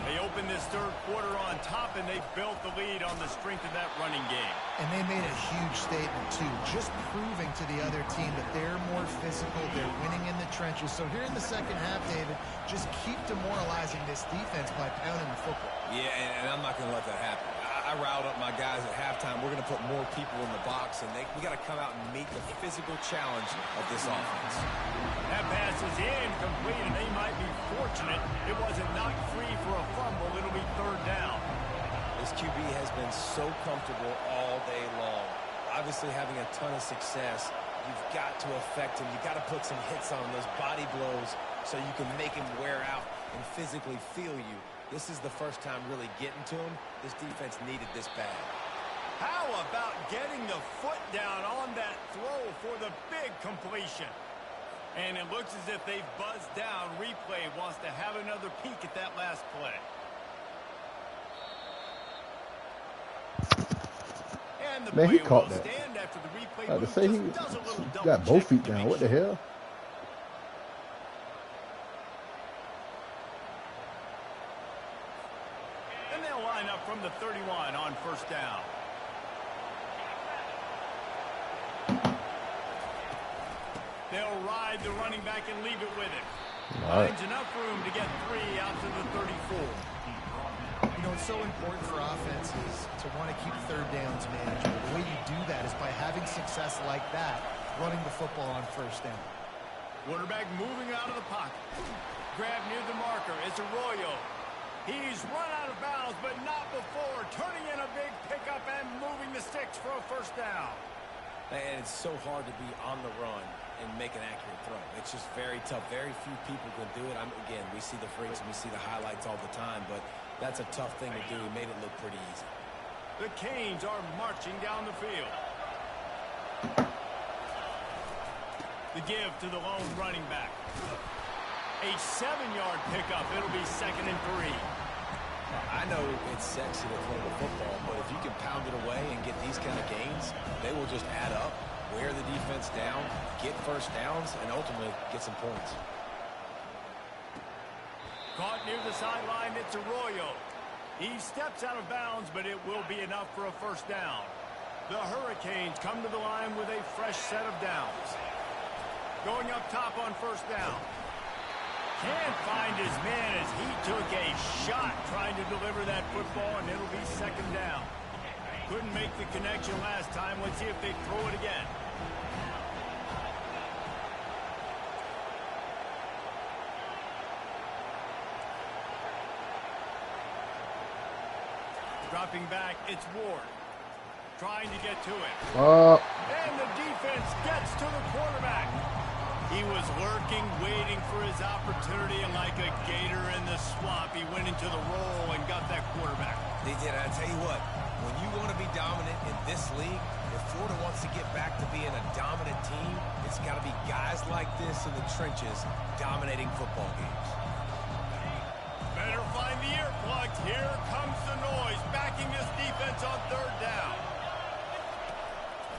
Speaker 1: They opened this third quarter on top, and they built the lead on the strength of that running game.
Speaker 2: And they made a huge statement, too, just proving to the other team that they're more physical, they're winning in the trenches. So here in the second half, David, just keep demoralizing this defense by pounding the football.
Speaker 3: Yeah, and I'm not going to let that happen. I riled up my guys at halftime. We're going to put more people in the box, and we got to come out and meet the physical challenge of this offense.
Speaker 1: That pass is incomplete, and they might be fortunate it wasn't knocked free for a fumble. It'll be third down.
Speaker 3: This QB has been so comfortable all day long. Obviously having a ton of success. You've got to affect him. You've got to put some hits on him, those body blows, so you can make him wear out and physically feel you. This is the first time really getting to him. This defense needed this bad.
Speaker 1: How about getting the foot down on that throw for the big completion? And it looks as if they've buzzed down. Replay wants to have another peek at that last play. And the
Speaker 4: Man, he
Speaker 1: play
Speaker 4: caught
Speaker 1: will
Speaker 4: that.
Speaker 1: stand after the replay
Speaker 4: I had to
Speaker 1: booth
Speaker 4: say
Speaker 1: just
Speaker 4: he
Speaker 1: does a little double
Speaker 4: got both
Speaker 1: check
Speaker 4: feet
Speaker 1: to
Speaker 4: down.
Speaker 1: make
Speaker 4: What the
Speaker 1: sure.
Speaker 4: hell?
Speaker 1: And they'll line up from the 31 on first down. They'll ride the running back and leave it with him.
Speaker 4: All right.
Speaker 1: Finds enough room to get 3 out to the 34.
Speaker 2: You know, it's so important for offenses to want to keep third downs manageable. The way you do that is by having success like that, running the football on first down.
Speaker 1: Quarterback moving out of the pocket. Grab near the marker. It's Arroyo. He's run out of bounds, but not before. Turning in a big pickup and moving the sticks for a first down.
Speaker 3: And it's so hard to be on the run and make an accurate throw. It's just very tough. Very few people can do it. Again, we see the freaks and we see the highlights all the time, but that's a tough thing to do. He made it look pretty easy.
Speaker 1: The Canes are marching down the field. The give to the lone running back. A 7-yard pickup. It'll be 2nd and 3.
Speaker 3: I know it's sexy to throw the football, but if you can pound it away and get these kind of gains, they will just add up, wear the defense down, get first downs, and ultimately get some points.
Speaker 1: Caught near the sideline, it's Arroyo. He steps out of bounds, but it will be enough for a first down. The Hurricanes come to the line with a fresh set of downs. Going up top on first down. Can't find his man as he took a shot trying to deliver that football, and it'll be 2nd down. Couldn't make the connection last time. Let's see if they throw it again. Dropping back, it's Ward. Trying to get to it. And the defense gets to the quarterback. He was lurking, waiting for his opportunity, and like a gator in the swamp, he went into the roll and got that quarterback.
Speaker 3: They did. I tell you what, when you want to be dominant in this league, if Florida wants to get back to being a dominant team, it's got to be guys like this in the trenches dominating football games.
Speaker 1: Better find the earplugs. Here comes the noise, backing this defense on 3rd down.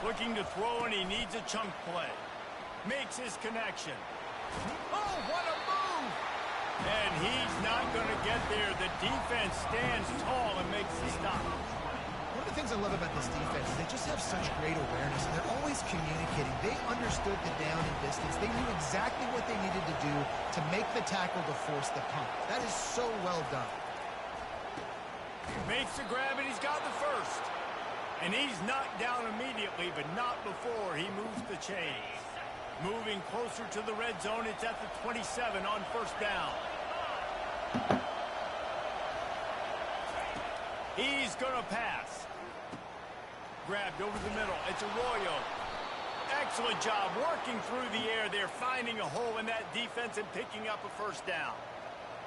Speaker 1: Looking to throw, and he needs a chunk play. Makes his connection. Oh, what a move! And he's not going to get there. The defense stands tall and makes the stop.
Speaker 2: One of the things I love about this defense is they just have such great awareness, and they're always communicating. They understood the down and distance. They knew exactly what they needed to do to make the tackle to force the punt. That is so well done.
Speaker 1: Makes the grab, and he's got the first. And he's knocked down immediately, but not before he moves the chains. Moving closer to the red zone, it's at the 27 on first down. He's going to pass. Grabbed over the middle. It's Arroyo. Excellent job working through the air there, finding a hole in that defense and picking up a first down.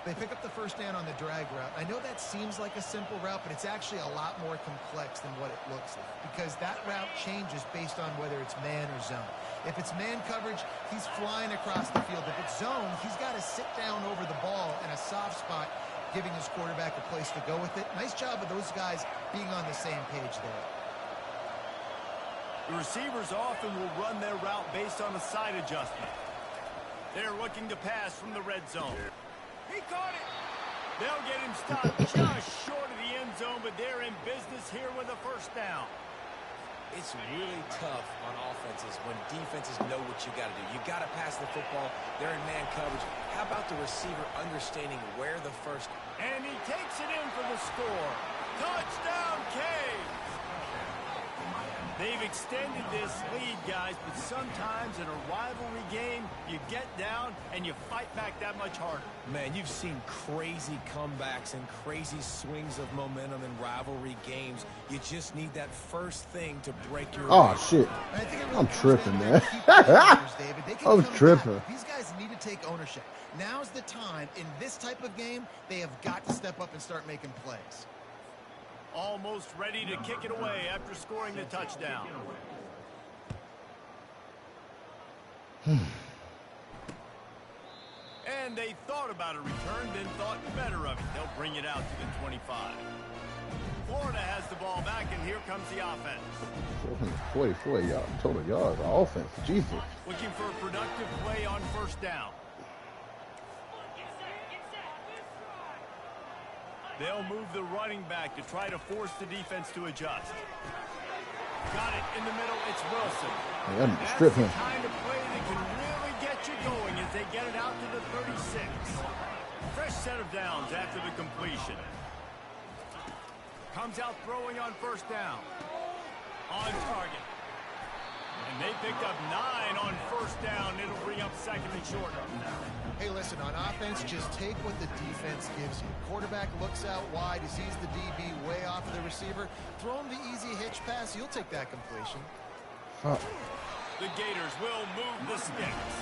Speaker 2: They pick up the first down on the drag route. I know that seems like a simple route, but it's actually a lot more complex than what it looks like because that route changes based on whether it's man or zone. If it's man coverage, he's flying across the field. If it's zone, he's got to sit down over the ball in a soft spot, giving his quarterback a place to go with it. Nice job of those guys being on the same page there.
Speaker 1: The receivers often will run their route based on a side adjustment. They're looking to pass from the red zone. He caught it. They'll get him stopped just short of the end zone, but they're in business here with a first down.
Speaker 3: It's really tough on offenses when defenses know what you got to do. You got to pass the football. They're in man coverage. How about the receiver understanding where the first...
Speaker 1: And he takes it in for the score. Touchdown, Caves. They've extended this lead, guys, but sometimes in a rivalry game, you get down and you fight back that much harder.
Speaker 3: Man, you've seen crazy comebacks and crazy swings of momentum in rivalry games. You just need that first thing to break your...
Speaker 4: Oh, shit. I'm tripping, man. I was tripping.
Speaker 2: These guys need to take ownership. Now's the time. In this type of game, they have got to step up and start making plays.
Speaker 1: Almost ready to kick it away after scoring the touchdown. And they thought about a return, then thought better of it. They'll bring it out to the 25. Florida has the ball back, and here comes the offense.
Speaker 4: 44 yards, total yards, offense. Jesus.
Speaker 1: Looking for a productive play on first down. They'll move the running back to try to force the defense to adjust. Got it in the middle. It's Wilson.
Speaker 4: That's the
Speaker 1: kind of play that can really get you going as they get it out to the 36. Fresh set of downs after the completion. Comes out throwing on first down. On target. And they picked up 9 on first down. It'll bring up second and short.
Speaker 2: Hey, listen, on offense, just take what the defense gives you. Quarterback looks out wide. He sees the DB way off of the receiver. Throw him the easy hitch pass. You'll take that completion.
Speaker 1: The Gators will move the sticks.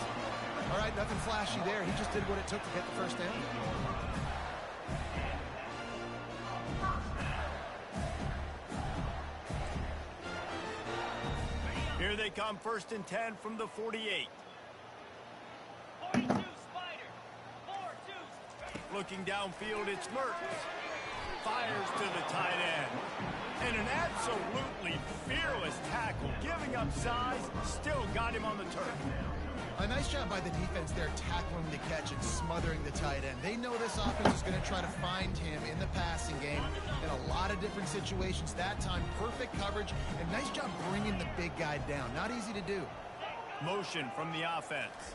Speaker 2: All right, nothing flashy there. He just did what it took to get the first down.
Speaker 1: Here they come, first and 10 from the 48. Looking downfield, it's Mertens. Fires to the tight end. And an absolutely fearless tackle. Giving up size, still got him on the turf.
Speaker 2: A nice job by the defense there, tackling the catch and smothering the tight end. They know this offense is going to try to find him in the passing game in a lot of different situations. That time, perfect coverage, and nice job bringing the big guy down. Not easy to do.
Speaker 1: Motion from the offense.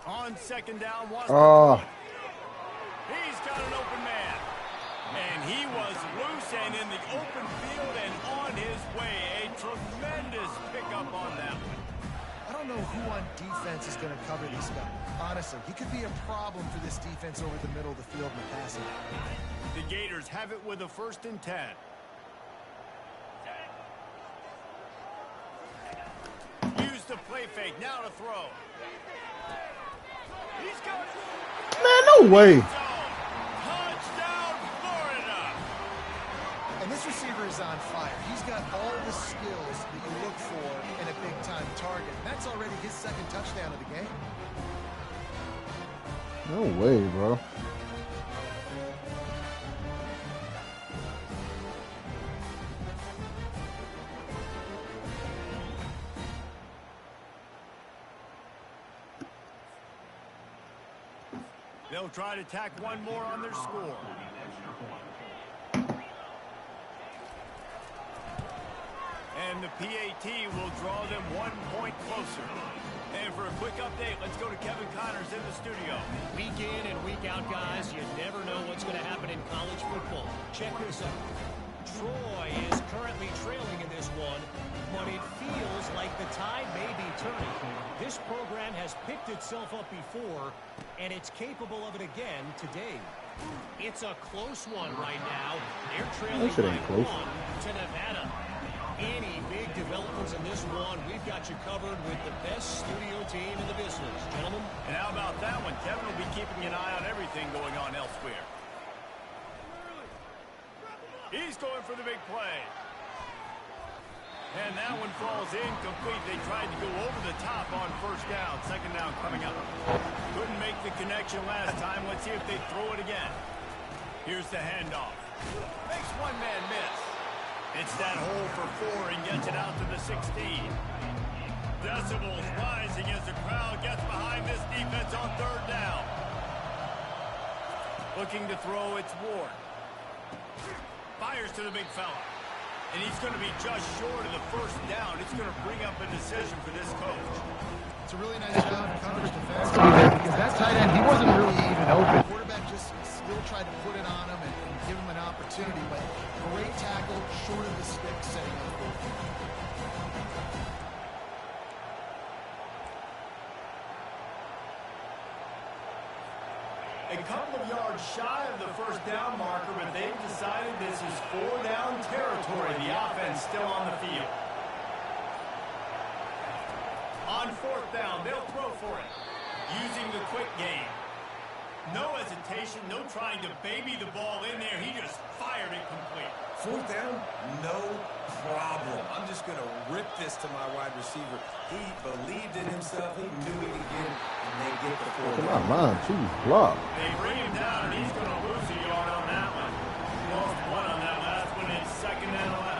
Speaker 1: On second down, he's got an open man. And he was loose and in the open field and on his way. A tremendous pickup on that one.
Speaker 2: I don't know who on defense is going to cover this guy. Honestly, he could be a problem for this defense over the middle of the field in the passing.
Speaker 1: The Gators have it with a first and 10. Use the play fake. Now to throw. He's got it.
Speaker 4: Man, no way.
Speaker 1: Touchdown, Florida.
Speaker 2: And this receiver is on fire. He's got all the skills that you look for in a big-time target. That's already his second touchdown of the game.
Speaker 4: No way, bro.
Speaker 1: They'll try to tack one more on their score. And the PAT will draw them 1 point closer. And for a quick update, let's go to Kevin Connors in the studio.
Speaker 5: Week in and week out, guys, you never know what's going to happen in college football. Check this out. Troy is currently trailing in this one, but it feels like the tide may be turning. This program has picked itself up before, And it's capable of it again today. It's a close one right now. They're trailing by 1 to Nevada. Any big developments in this one, we've got you covered with the best studio team in the business, gentlemen.
Speaker 1: And how about that one? Kevin will be keeping an eye on everything going on elsewhere. He's going for the big play. And that one falls incomplete. They tried to go over the top on first down. Second down coming up. Couldn't make the connection last time. Let's see if they throw it again. Here's the handoff. Makes one man miss. It's that hole for 4 and gets it out to the 16. Decibels rising as the crowd gets behind this defense on third down. Looking to throw, it's Ward. Fires to the big fella. And he's going to be just short of the first down. It's going to bring up a decision for this coach.
Speaker 2: It's a really nice job of coverage defense.
Speaker 6: Because that tight end, he wasn't really even open.
Speaker 2: The quarterback just still tried to put it on him and give him an opportunity, but great tackle, short of the stick, setting up the
Speaker 1: A couple of yards shy of the first down marker, but they've decided this is 4-down territory. The offense still on the field. On fourth down, they'll throw for it. Using the quick game. No hesitation, no trying to baby the ball in there. He just fired it complete.
Speaker 3: Fourth down, no problem. I'm just going to rip this to my wide receiver. He believed in himself. He knew he could get it, and they get the 4 down.
Speaker 4: Come on, man. Jeez, block.
Speaker 1: They bring him down, and he's going to lose a yard on that one. Lost 1 on that last one. It's 2nd and 11.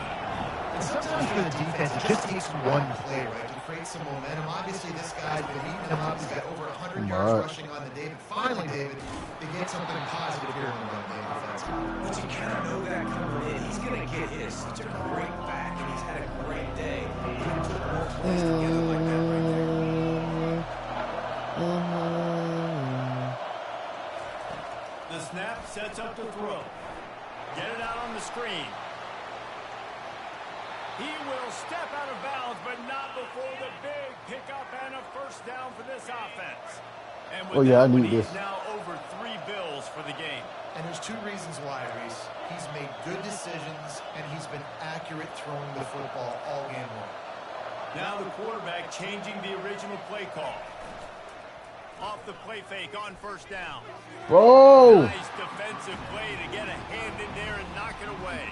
Speaker 2: And sometimes for the defense, it just takes one play, right, to create some momentum. Obviously, this guy's been eating them up. He's got over 100 yards rushing on the day. But finally, David, they get something positive here in the run game defense.
Speaker 3: But you kind of know that coming in. He's going to get his. He took a great back, and he's had a great day. He took more plays together like that right there.
Speaker 1: The snap sets up the throw. Get it out on the screen. He will step out of bounds, but not before the big pickup and a first down for this offense. And with
Speaker 4: I
Speaker 1: that one,
Speaker 4: need
Speaker 1: he's
Speaker 4: this.
Speaker 1: now over 3 bills for the game.
Speaker 2: And there's 2 reasons why, Reese. He's made good decisions, and he's been accurate throwing the football all game long.
Speaker 1: Now the quarterback changing the original play call. Off the play fake on first down.
Speaker 4: Bro!
Speaker 1: Nice defensive play to get a hand in there and knock it away.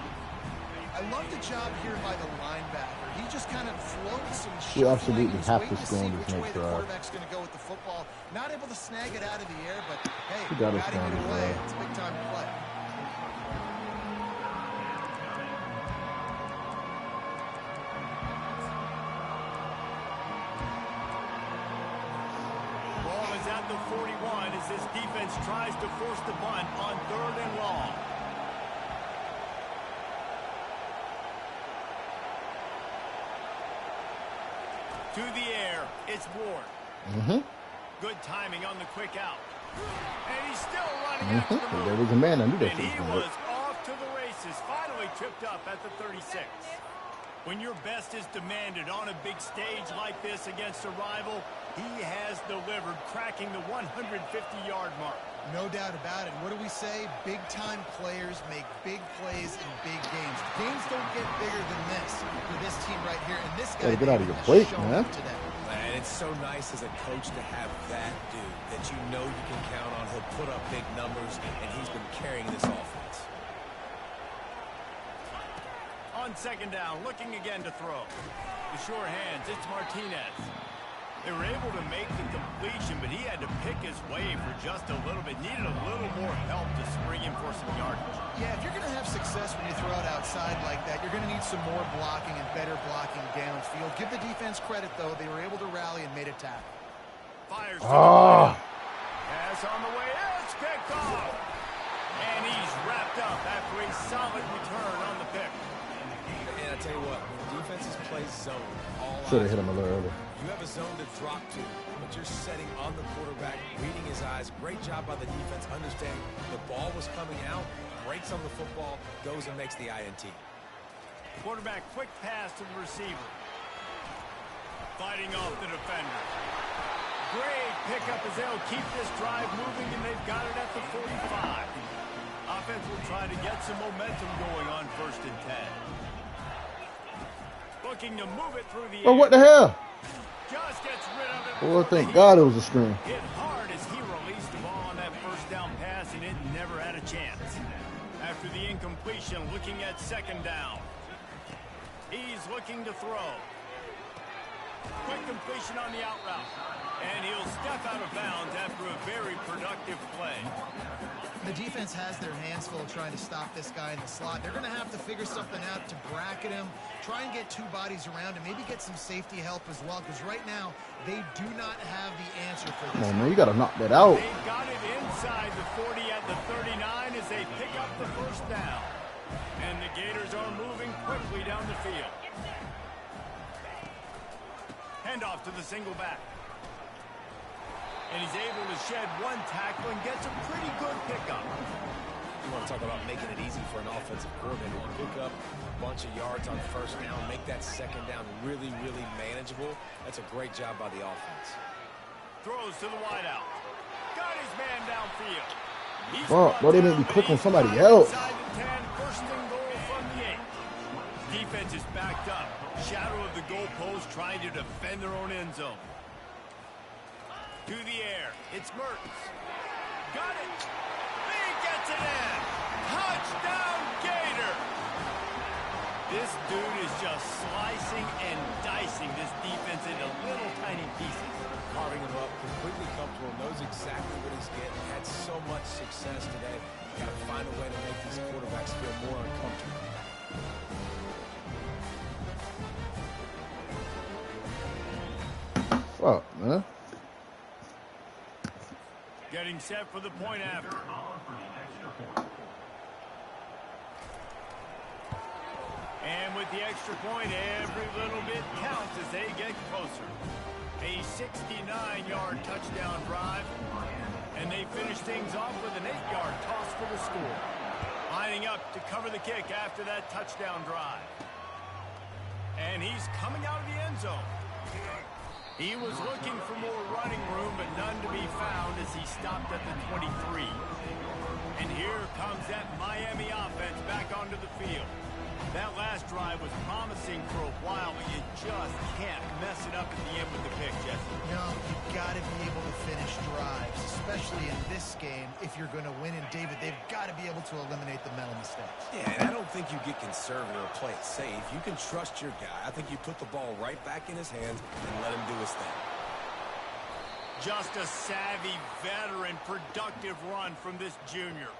Speaker 2: I love the job here by the linebacker. He just kind of floats and
Speaker 4: We
Speaker 2: shuffling.
Speaker 4: absolutely
Speaker 2: He's
Speaker 4: have
Speaker 2: waiting
Speaker 4: to score on
Speaker 2: see
Speaker 4: this
Speaker 2: which way
Speaker 4: next
Speaker 2: the
Speaker 4: drive.
Speaker 2: quarterback's going to go with the football. Not able to snag it out of the air, but hey,
Speaker 4: We gotta
Speaker 2: batting
Speaker 4: score on
Speaker 2: it
Speaker 4: this
Speaker 2: away.
Speaker 4: drive.
Speaker 2: It's a big time play.
Speaker 1: Ball is at the 41 as this defense tries to force the bunt on 3rd and long. To the air, it's Ward. Good timing on the quick out. And he's still running after the move.
Speaker 4: There was a man. I knew that
Speaker 1: And
Speaker 4: shit
Speaker 1: he
Speaker 4: was going
Speaker 1: was off to the races, finally tripped up at the 36. When your best is demanded on a big stage like this against a rival, he has delivered, cracking the 150-yard mark.
Speaker 2: No doubt about it. What do we say? Big-time players make big plays in big games. Games don't get bigger than this for this team right here. And this guy
Speaker 4: Get out of your
Speaker 2: has
Speaker 4: plate,
Speaker 2: shown
Speaker 4: man.
Speaker 2: up today.
Speaker 3: Man, it's so nice as a coach to have that dude that you know you can count on. He'll put up big numbers, and he's been carrying this offense.
Speaker 1: On 2nd down, looking again to throw. The sure hands, it's Martinez. They were able to make the completion, but he had to pick his way for just a little bit. Needed a little more help to spring him for some yardage.
Speaker 2: Yeah, if you're going to have success when you throw it outside like that, you're going to need some more blocking and better blocking downfield. Give the defense credit, though. They were able to rally and made a tackle.
Speaker 1: Fires to the lineup. Pass on the way. It's picked off. And he's wrapped up after a solid return on the pick.
Speaker 3: And I tell you what, when defenses play zone, all
Speaker 4: Should have
Speaker 3: eyes
Speaker 4: hit him a little earlier.
Speaker 3: You have a zone to drop to, but you're setting on the quarterback, reading his eyes. Great job by the defense, understanding the ball was coming out, breaks on the football, goes and makes the INT.
Speaker 1: Quarterback quick pass to the receiver. Fighting off the defender. Great pickup as they'll keep this drive moving, and they've got it at the 45. Offense will try to get some momentum going on 1st and 10. Looking to move it through the air.
Speaker 4: Oh, what the hell?
Speaker 1: Just gets rid of it.
Speaker 4: Oh, thank God it was a screen.
Speaker 1: Hit hard as he released the ball on that 1st down pass, and it never had a chance. After the incompletion, looking at 2nd down. He's looking to throw. Quick completion on the out route. And he'll step out of bounds after a very productive play.
Speaker 2: The defense has their hands full trying to stop this guy in the slot. They're going to have to figure something out to bracket him, try and get 2 bodies around him, maybe get some safety help as well, because right now they do not have the answer for this.
Speaker 4: Come on, man, you got to knock that out.
Speaker 1: They've got it inside the 40 at the 39 as they pick up the 1st down. And the Gators are moving quickly down the field. Handoff to the single back. And he's able to shed 1 tackle and gets a pretty good pickup.
Speaker 3: You want to talk about making it easy for an offensive coordinator to pick up a bunch of yards on 1st down, make that 2nd down really, really manageable. That's a great job by the offense.
Speaker 1: Throws to the wideout. Got his man downfield.
Speaker 4: Fuck, bro, they made me click on somebody else.
Speaker 1: Inside the 10, 1st and goal from the 8. Defense is backed up. Shadow of the goalpost trying to defend their own end zone. To the air. It's Mertens. Got it. He gets it in. Touchdown, Gator. This dude is just slicing and dicing this defense into little tiny pieces.
Speaker 3: Carving him up, completely comfortable, knows exactly what he's getting. Had so much success today. Got to find a way to make these quarterbacks feel more uncomfortable.
Speaker 4: Fuck, man.
Speaker 1: Getting set for the point after. And with the extra point, every little bit counts as they get closer. A 69-yard touchdown drive. And they finish things off with an 8-yard toss for the score. Lining up to cover the kick after that touchdown drive. And he's coming out of the end zone. He was looking for more running room, but none to be found as he stopped at the 23. And here comes that Miami offense back onto the field. That last drive was promising for a while, but you just can't mess it up at the end with the pick, Jesse.
Speaker 2: No, you've got to be able to finish drives, especially in this game. If you're going to win, and David, they've got to be able to eliminate the mental mistakes.
Speaker 3: Yeah, and I don't think you get conservative or play it safe. You can trust your guy. I think you put the ball right back in his hands and let him do his thing.
Speaker 1: Just a savvy, veteran, productive run from this junior.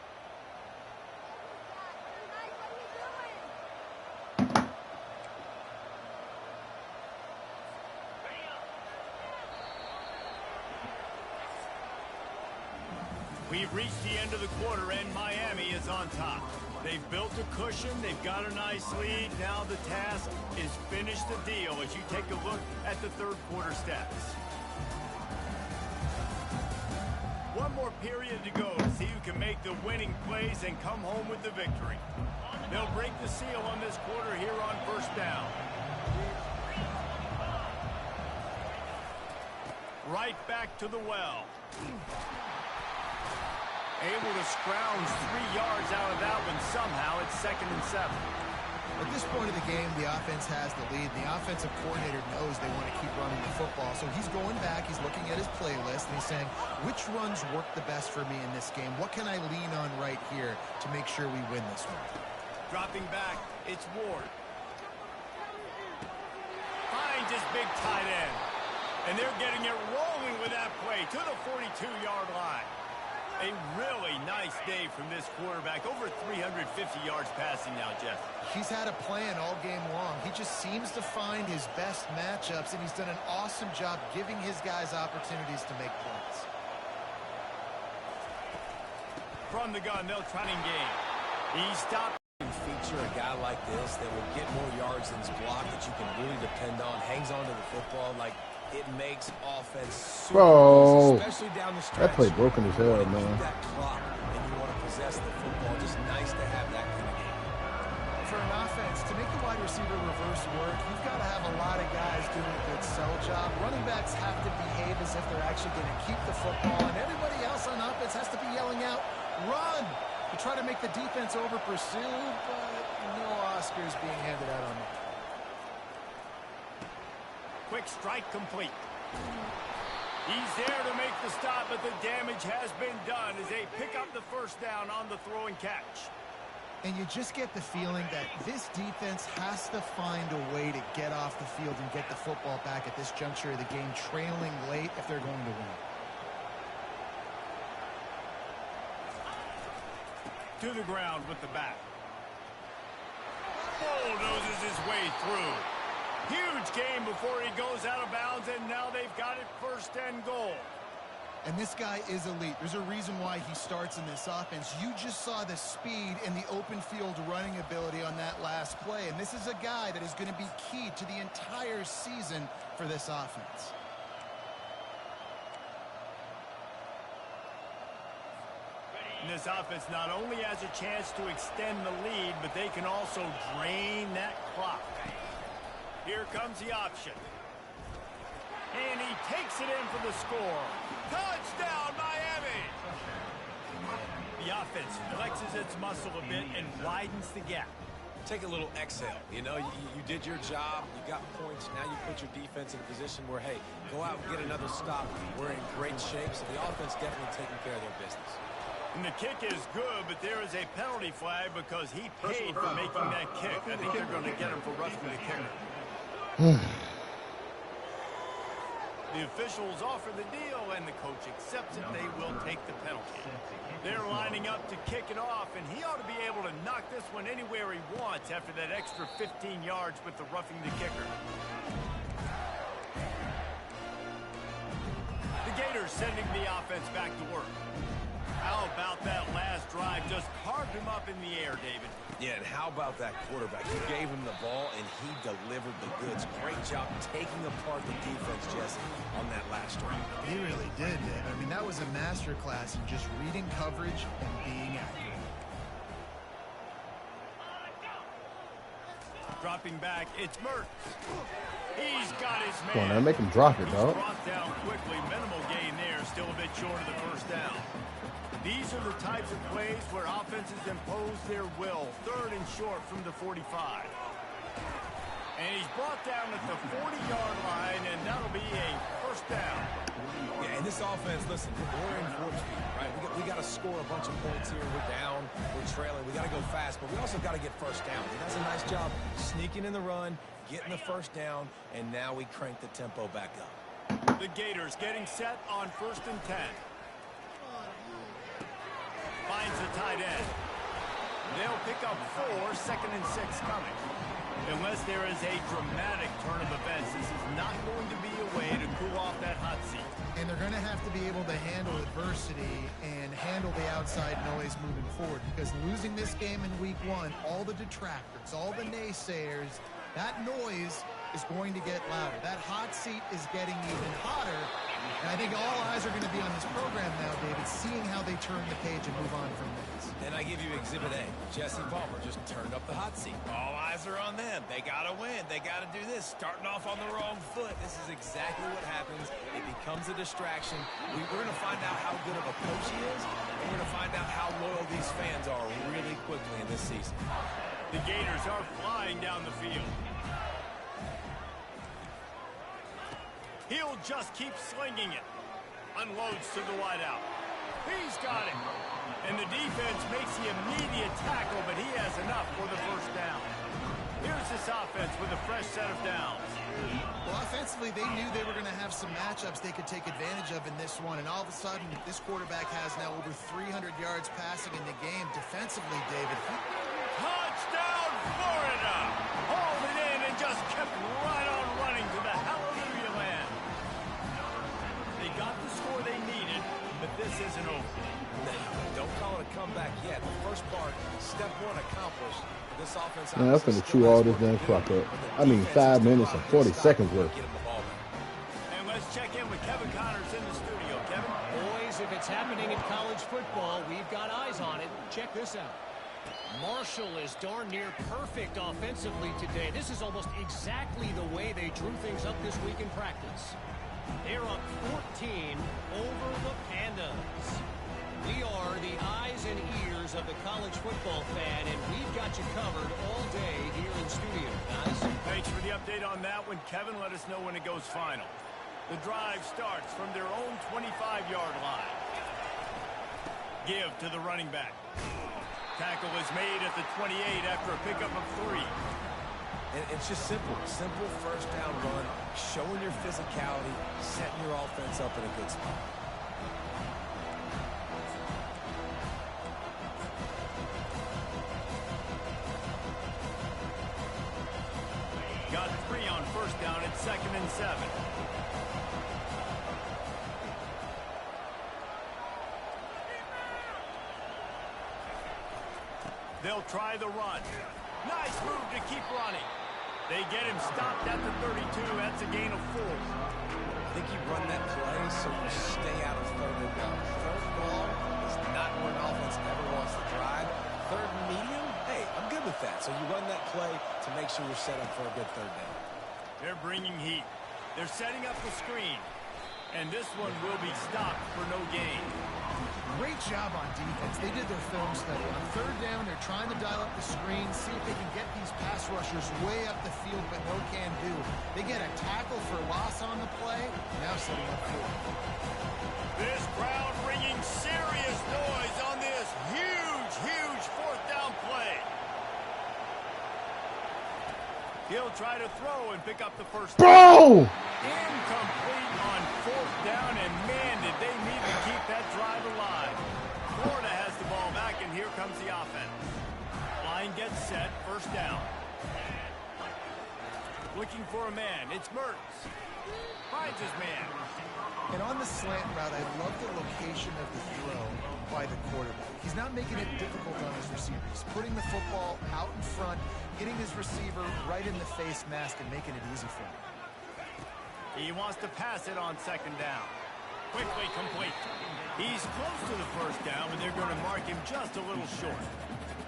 Speaker 1: We've reached the end of the quarter, and Miami is on top. They've built a cushion. They've got a nice lead. Now the task is finish the deal as you take a look at the 3rd quarter stats. One more period to go to see who can make the winning plays and come home with the victory. They'll break the seal on this quarter here on 1st down. Right back to the well. Able to scrounge 3 yards out of that one somehow. It's 2nd and 7.
Speaker 2: At this point of the game, the offense has the lead. The offensive coordinator knows they want to keep running the football. So he's going back, he's looking at his playlist, and he's saying, which runs work the best for me in this game? What can I lean on right here to make sure we win this one?
Speaker 1: Dropping back, it's Ward. Finds his big tight end. And they're getting it rolling with that play to the 42-yard line. A really nice day from this quarterback. Over 350 yards passing now, Jeff.
Speaker 2: He's had a plan all game long. He just seems to find his best matchups, and he's done an awesome job giving his guys opportunities to make points.
Speaker 1: From the gun, they'll try and game. He stopped.
Speaker 3: Feature a guy like this that will get more yards than his block that you can really depend on, hangs on to the football like it makes offense super
Speaker 4: Bro,
Speaker 3: especially down the stretch.
Speaker 4: that play broken as hell, man.
Speaker 3: Keep that clock and you want to possess the football. Just nice to have that kind of game.
Speaker 2: For an offense, to make the wide receiver reverse work, you've got to have a lot of guys doing a good sell job. Running backs have to behave as if they're actually going to keep the football, and everybody else on offense has to be yelling out, run, to try to make the defense over-pursue, but no Oscars being handed out on that.
Speaker 1: Quick strike complete. He's there to make the stop, but the damage has been done as they pick up the first down on the throw and catch.
Speaker 2: And you just get the feeling that this defense has to find a way to get off the field and get the football back at this juncture of the game, trailing late if they're going to win.
Speaker 1: To the ground with the back. Bulldozes his way through. Huge game before he goes out of bounds, and now they've got it first and goal.
Speaker 2: And this guy is elite. There's a reason why he starts in this offense. You just saw the speed and the open field running ability on that last play, and this is a guy that is going to be key to the entire season for this offense.
Speaker 1: And this offense not only has a chance to extend the lead, but they can also drain that clock. Here comes the option. And he takes it in for the score. Touchdown, Miami! The offense flexes its muscle a bit and widens the gap.
Speaker 3: Take a little exhale. You know, you did your job. You got points. Now you put your defense in a position where, hey, go out and get another stop. We're in great shape, so the offense definitely taking care of their business.
Speaker 1: And the kick is good, but there is a penalty flag because he paid for making that kick. I think they're going to get him for roughing the kicker. The officials offer the deal, and the coach accepts it. They will take the penalty. They're lining up to kick it off, and he ought to be able to knock this one anywhere he wants after that extra 15 yards with the roughing the kicker. The Gators sending the offense back to work. How about that last drive? Just carved him up in the air, David.
Speaker 3: Yeah, and how about that quarterback? You gave him the ball, and he delivered the goods. Great job taking apart the defense, Jesse, on that last drive.
Speaker 2: He really did, Dave. I mean, that was a masterclass in just reading coverage and being accurate.
Speaker 1: Dropping back, it's Mertz. He's got his man.
Speaker 4: Come on, now, make him drop it, dog.
Speaker 1: He's brought down quickly. Minimal gain there. Still a bit short of the first down. These are the types of plays where offenses impose their will. Third and short from the 45. And he's brought down at the 40-yard line, and that'll be a first down.
Speaker 3: Yeah, and this offense, listen, we're in warp speed, right? We got to score a bunch of points here. We're down, we're trailing. We got to go fast, but we also got to get first down. He does a nice job sneaking in the run, getting the first down, and now we crank the tempo back up.
Speaker 1: The Gators getting set on 1st and 10. Finds the tight end. They'll pick up 4, 2nd and 6 coming. Unless there is a dramatic turn of events, this is not going to be a way to cool off that hot seat.
Speaker 2: And they're going to have to be able to handle adversity and handle the outside noise moving forward, because losing this game in week 1, all the detractors, all the naysayers, that noise is going to get louder. That hot seat is getting even hotter. And I think all eyes are going to be on this program now, David, seeing how they turn the page and move on from this.
Speaker 3: And I give you Exhibit A. Jesse Palmer just turned up the hot seat. All eyes are on them. They got to win. They got to do this. Starting off on the wrong foot. This is exactly what happens. It becomes a distraction. We're going to find out how good of a coach he is, and we're going to find out how loyal these fans are really quickly in this season.
Speaker 1: The Gators are flying down the field. He'll just keep slinging it. Unloads to the wideout. He's got it. And the defense makes the immediate tackle, but he has enough for the first down. Here's this offense with a fresh set of downs.
Speaker 2: Well, offensively, they knew they were going to have some matchups they could take advantage of in this one. And all of a sudden, this quarterback has now over 300 yards passing in the game. Defensively, David.
Speaker 1: Touchdown, Florida! Hauled it in and just kept right on running to the hallelujah land. They got the score they needed, but this isn't over.
Speaker 3: No, don't call it a comeback yet. The first part, step 1 accomplished. This offense.
Speaker 4: Man, I'm finna chew all this damn clock up. I mean, 5 minutes and 40 seconds worth.
Speaker 1: And let's check in with Kevin Connors in the studio. Kevin?
Speaker 5: Boys, if it's happening in college football, we've got eyes on it. Check this out. Marshall is darn near perfect offensively today. This is almost exactly the way they drew things up this week in practice. They're up 14 of the college football fan, and we've got you covered all day here in studio, guys.
Speaker 1: Thanks for the update on that one, Kevin. Let us know when it goes final. The drive starts from their own 25-yard line. Give to the running back. Tackle is made at the 28 after a pickup of 3.
Speaker 3: And it's just simple first down run, showing your physicality, setting your offense up in a good spot.
Speaker 1: Got 3 on first down at 2nd and 7. They'll try the run. Nice move to keep running. They get him stopped at the 32. That's a gain of 4.
Speaker 3: I think you run that play so you stay out of 3rd and down. 3rd and long is not where an offense ever wants to drive. 3rd and medium, hey, I'm good with that. So you run that play to make sure you're set up for a good 3rd down.
Speaker 1: They're bringing heat. They're setting up the screen. And this one will be stopped for no gain.
Speaker 2: Great job on defense. They did their film study. On 3rd down, they're trying to dial up the screen, see if they can get these pass rushers way up the field, but no can do. They get a tackle for loss on the play, now setting up 4.
Speaker 1: This crowd bringing serious noise on this huge 4th down play. He'll try to throw and pick up the first down.
Speaker 4: Bro!
Speaker 1: Incomplete on 4th down, and man, did they need to keep that drive alive. Florida has the ball back, and here comes the offense. Line gets set, 1st down. Looking for a man, it's Mertz. Finds his man.
Speaker 2: And on the slant route, I love the location of the throw by the quarterback. He's not making it difficult on his receiver. He's putting the football out in front, hitting his receiver right in the face mask and making it easy for him.
Speaker 1: He wants to pass it on 2nd down. Quickly complete. He's close to the 1st down, but they're going to mark him just a little short.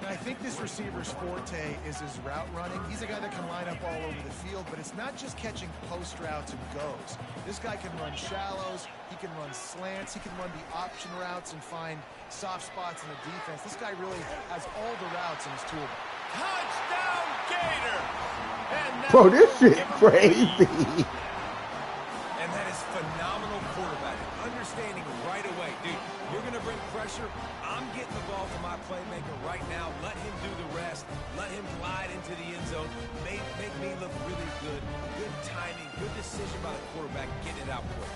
Speaker 2: And I think this receiver's forte is his route running. He's a guy that can line up all over the field, but it's not just catching post routes and goes. This guy can run shallows, he can run slants, he can run the option routes and find soft spots in the defense. This guy really has all the routes in his toolbox.
Speaker 1: Touchdown, Gator!
Speaker 4: Bro, this shit crazy.
Speaker 3: And that is phenomenal quarterbacking. Understanding right away. Dude, you're going to bring pressure. I'm getting the ball to my playmaker right now. Let him do the rest. Let him glide into the end zone. Make me look really good. Good timing. Good decision by the quarterback. Getting it out quick.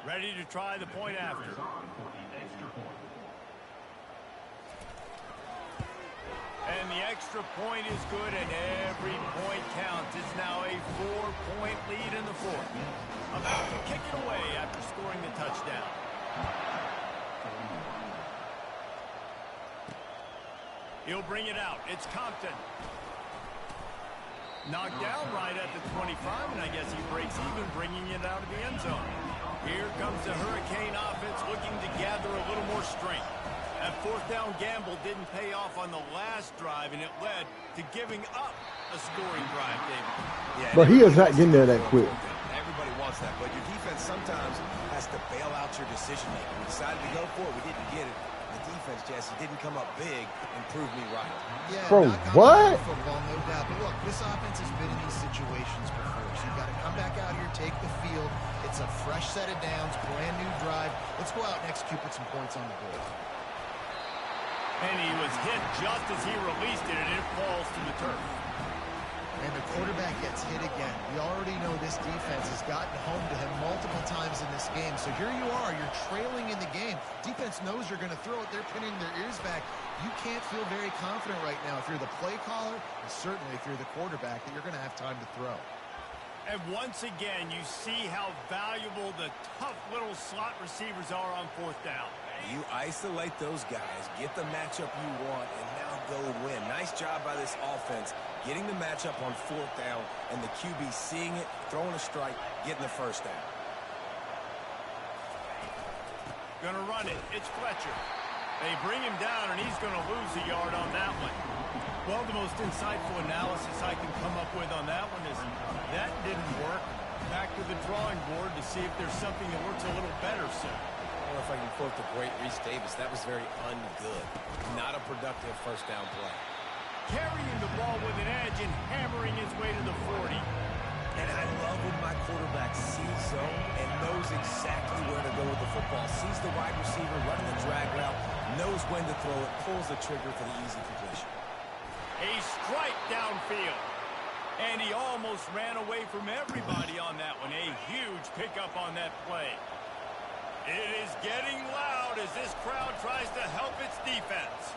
Speaker 1: Ready to try the point after. And the extra point is good, and every point counts. It's now a 4-point lead in the 4th. About to kick it away after scoring the touchdown. He'll bring it out. It's Compton. Knocked down right at the 25, and I guess he breaks even, bringing it out of the end zone. Here comes the Hurricane offense looking to gather a little more strength. That 4th down gamble didn't pay off on the last drive, and it led to giving up a scoring drive, David.
Speaker 3: Yeah,
Speaker 4: But he is not getting there that quick.
Speaker 3: Everybody wants that, but your defense sometimes has to bail out your decision-making. We decided to go for it. We didn't get it. The defense, Jesse, didn't come up big and prove me right.
Speaker 2: Yeah,
Speaker 4: bro, what?
Speaker 2: Football, no doubt. But look, this offense has been in these situations before, so you've got to come back out here, take the field. It's a fresh set of downs, brand new drive. Let's go out and execute, put some points on the board.
Speaker 1: And he was hit just as he released it, and it falls to the turf.
Speaker 2: And the quarterback gets hit again. We already know this defense has gotten home to him multiple times in this game. So here you are, you're trailing in the game. Defense knows you're going to throw it. They're pinning their ears back. You can't feel very confident right now if you're the play caller, and certainly if you're the quarterback, that you're going to have time to throw.
Speaker 1: And once again, you see how valuable the tough little slot receivers are on 4th down.
Speaker 3: You isolate those guys, get the matchup you want, and now go win. Nice job by this offense, getting the matchup on 4th down, and the QB seeing it, throwing a strike, getting the 1st down.
Speaker 1: Gonna run it. It's Fletcher. They bring him down, and he's going to lose a yard on that one. Well, the most insightful analysis I can come up with on that one is that didn't work. Back to the drawing board to see if there's something that works a little better, sir.
Speaker 3: Well, if I can quote the great Reese Davis, that was very ungood. Not a productive first down play.
Speaker 1: Carrying the ball with an edge and hammering his way to the 40.
Speaker 3: And I love when my quarterback sees zone and knows exactly where to go with the football. Sees the wide receiver running the drag route, knows when to throw it, pulls the trigger for the easy completion.
Speaker 1: A strike downfield. And he almost ran away from everybody on that one. A huge pickup on that play. It is getting loud as this crowd tries to help its defense.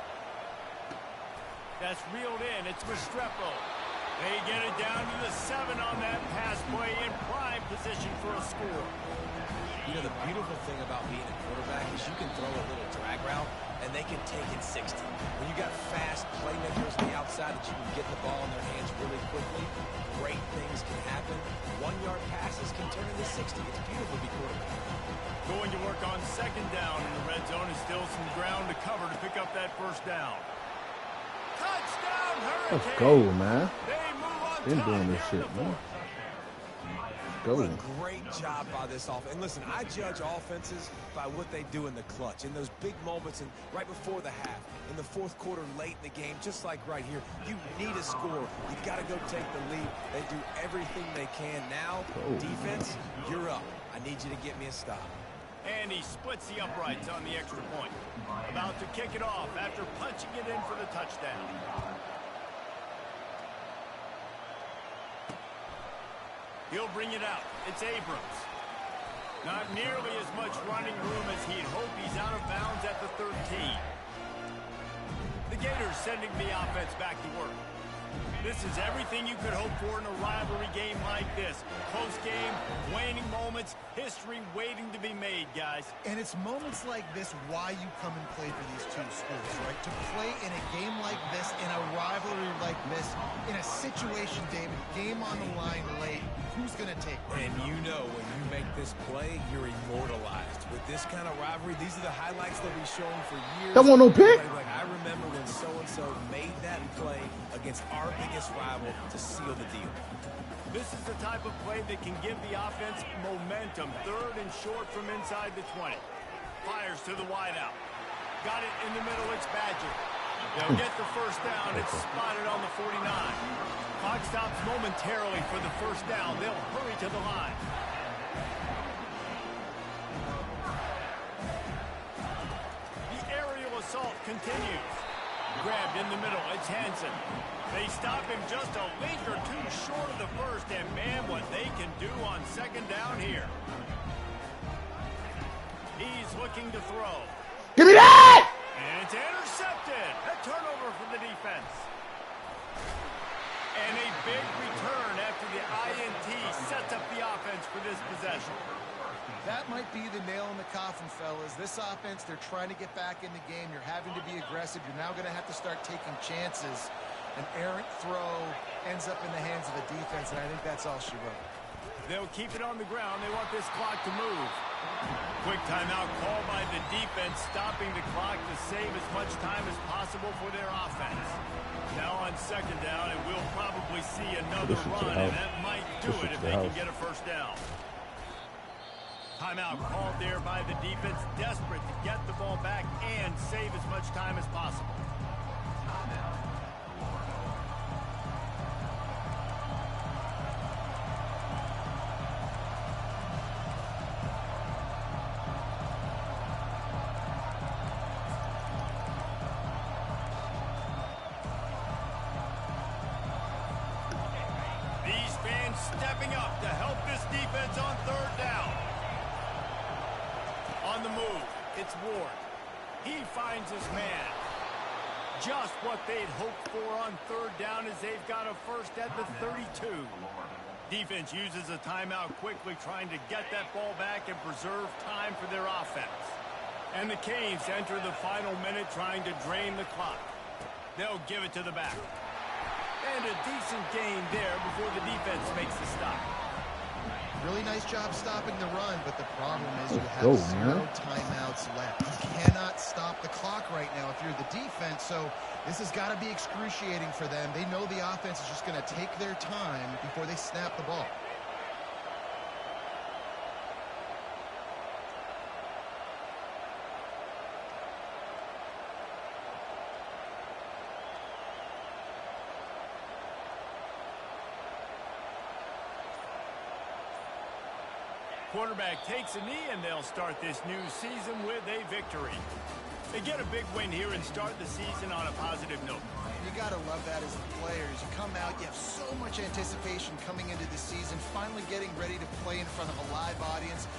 Speaker 1: That's reeled in. It's Restrepo. They get it down to the 7 on that pass play in prime position for a score.
Speaker 3: You know, the beautiful thing about being a quarterback is you can throw a little drag route, and they can take it 60. When you got fast playmakers on the outside that you can get the ball in their hands really quickly, great things can happen. 1-yard passes can turn into 60. It's beautiful to be quarterback.
Speaker 1: Going to work on second down in the red zone is still some ground to cover to pick up that first down. Touchdown, Hurricane!
Speaker 4: Let's go, man.
Speaker 1: They move on.
Speaker 4: Been doing this shit, man. Go.
Speaker 3: What a great job by this offense. And listen, I judge offenses by what they do in the clutch, in those big moments, and right before the half, in the fourth quarter, late in the game, just like right here. You need a score. You got to go take the lead. They do everything they can now. Defense, you're up. I need you to get me a stop.
Speaker 1: And he splits the uprights on the extra point. About to kick it off after punching it in for the touchdown. He'll bring it out. It's Abrams. Not nearly as much running room as he'd hoped. He's out of bounds at the 13. The Gators sending the offense back to work. This is everything you could hope for in a rivalry game like this. Close game, waning moments, history waiting to be made, guys.
Speaker 2: And it's moments like this why you come and play for these two schools, right? To play in a game like this, in a rivalry like this, in a situation, David, game on the line late, who's going to take it?
Speaker 3: And you know when you make this play, you're immortalized. With this kind of rivalry, these are the highlights they'll be showing for years.
Speaker 4: That one no pick?
Speaker 3: Like, I remember when so-and-so made that play against our biggest rival to seal the deal.
Speaker 1: This is the type of play that can give the offense momentum. Third and short from inside the 20. Fires to the wideout. Got it in the middle. It's Badger. They'll get the first down. It's spotted on the 49. Clock stops momentarily for the first down. They'll hurry to the line. The aerial assault continues. Grabbed in the middle. It's Hansen. They stop him just a link or two short of the first, and man, what they can do on second down here. He's looking to throw.
Speaker 4: Give me that!
Speaker 1: And it's intercepted. A turnover for the defense. And a big return after the INT sets up the offense for this possession.
Speaker 2: That might be the nail in the coffin, fellas. This offense, they're trying to get back in the game. You're having to be aggressive. You're now going to have to start taking chances. An errant throw ends up in the hands of the defense, and I think that's all she wrote.
Speaker 1: They'll keep it on the ground. They want this clock to move. Quick timeout called by the defense, stopping the clock to save as much time as possible for their offense. Now on second down, and we'll probably see another run, and that might do it if they can get a first down. Timeout called there by the defense, desperate to get the ball back and save as much time as possible. These fans stepping up to help this defense on third down. On the move, it's Ward. He finds his man. Just what they'd hoped for on third down as they've got a first at the 32. Defense uses a timeout quickly, trying to get that ball back and preserve time for their offense. And the Canes enter the final minute trying to drain the clock. They'll give it to the back. And a decent gain there before the defense makes the stop.
Speaker 2: Really nice job stopping the run, but the problem is you have
Speaker 4: Go,
Speaker 2: zero
Speaker 4: man.
Speaker 2: timeouts left. You cannot stop the clock right now if you're the defense, so this has got to be excruciating for them. They know the offense is just going to take their time before they snap the ball.
Speaker 1: Quarterback takes a knee, and they'll start this new season with a victory. They get a big win here and start the season on a positive note.
Speaker 2: You got to love that as the players. You come out, you have so much anticipation coming into the season, finally getting ready to play in front of a live audience.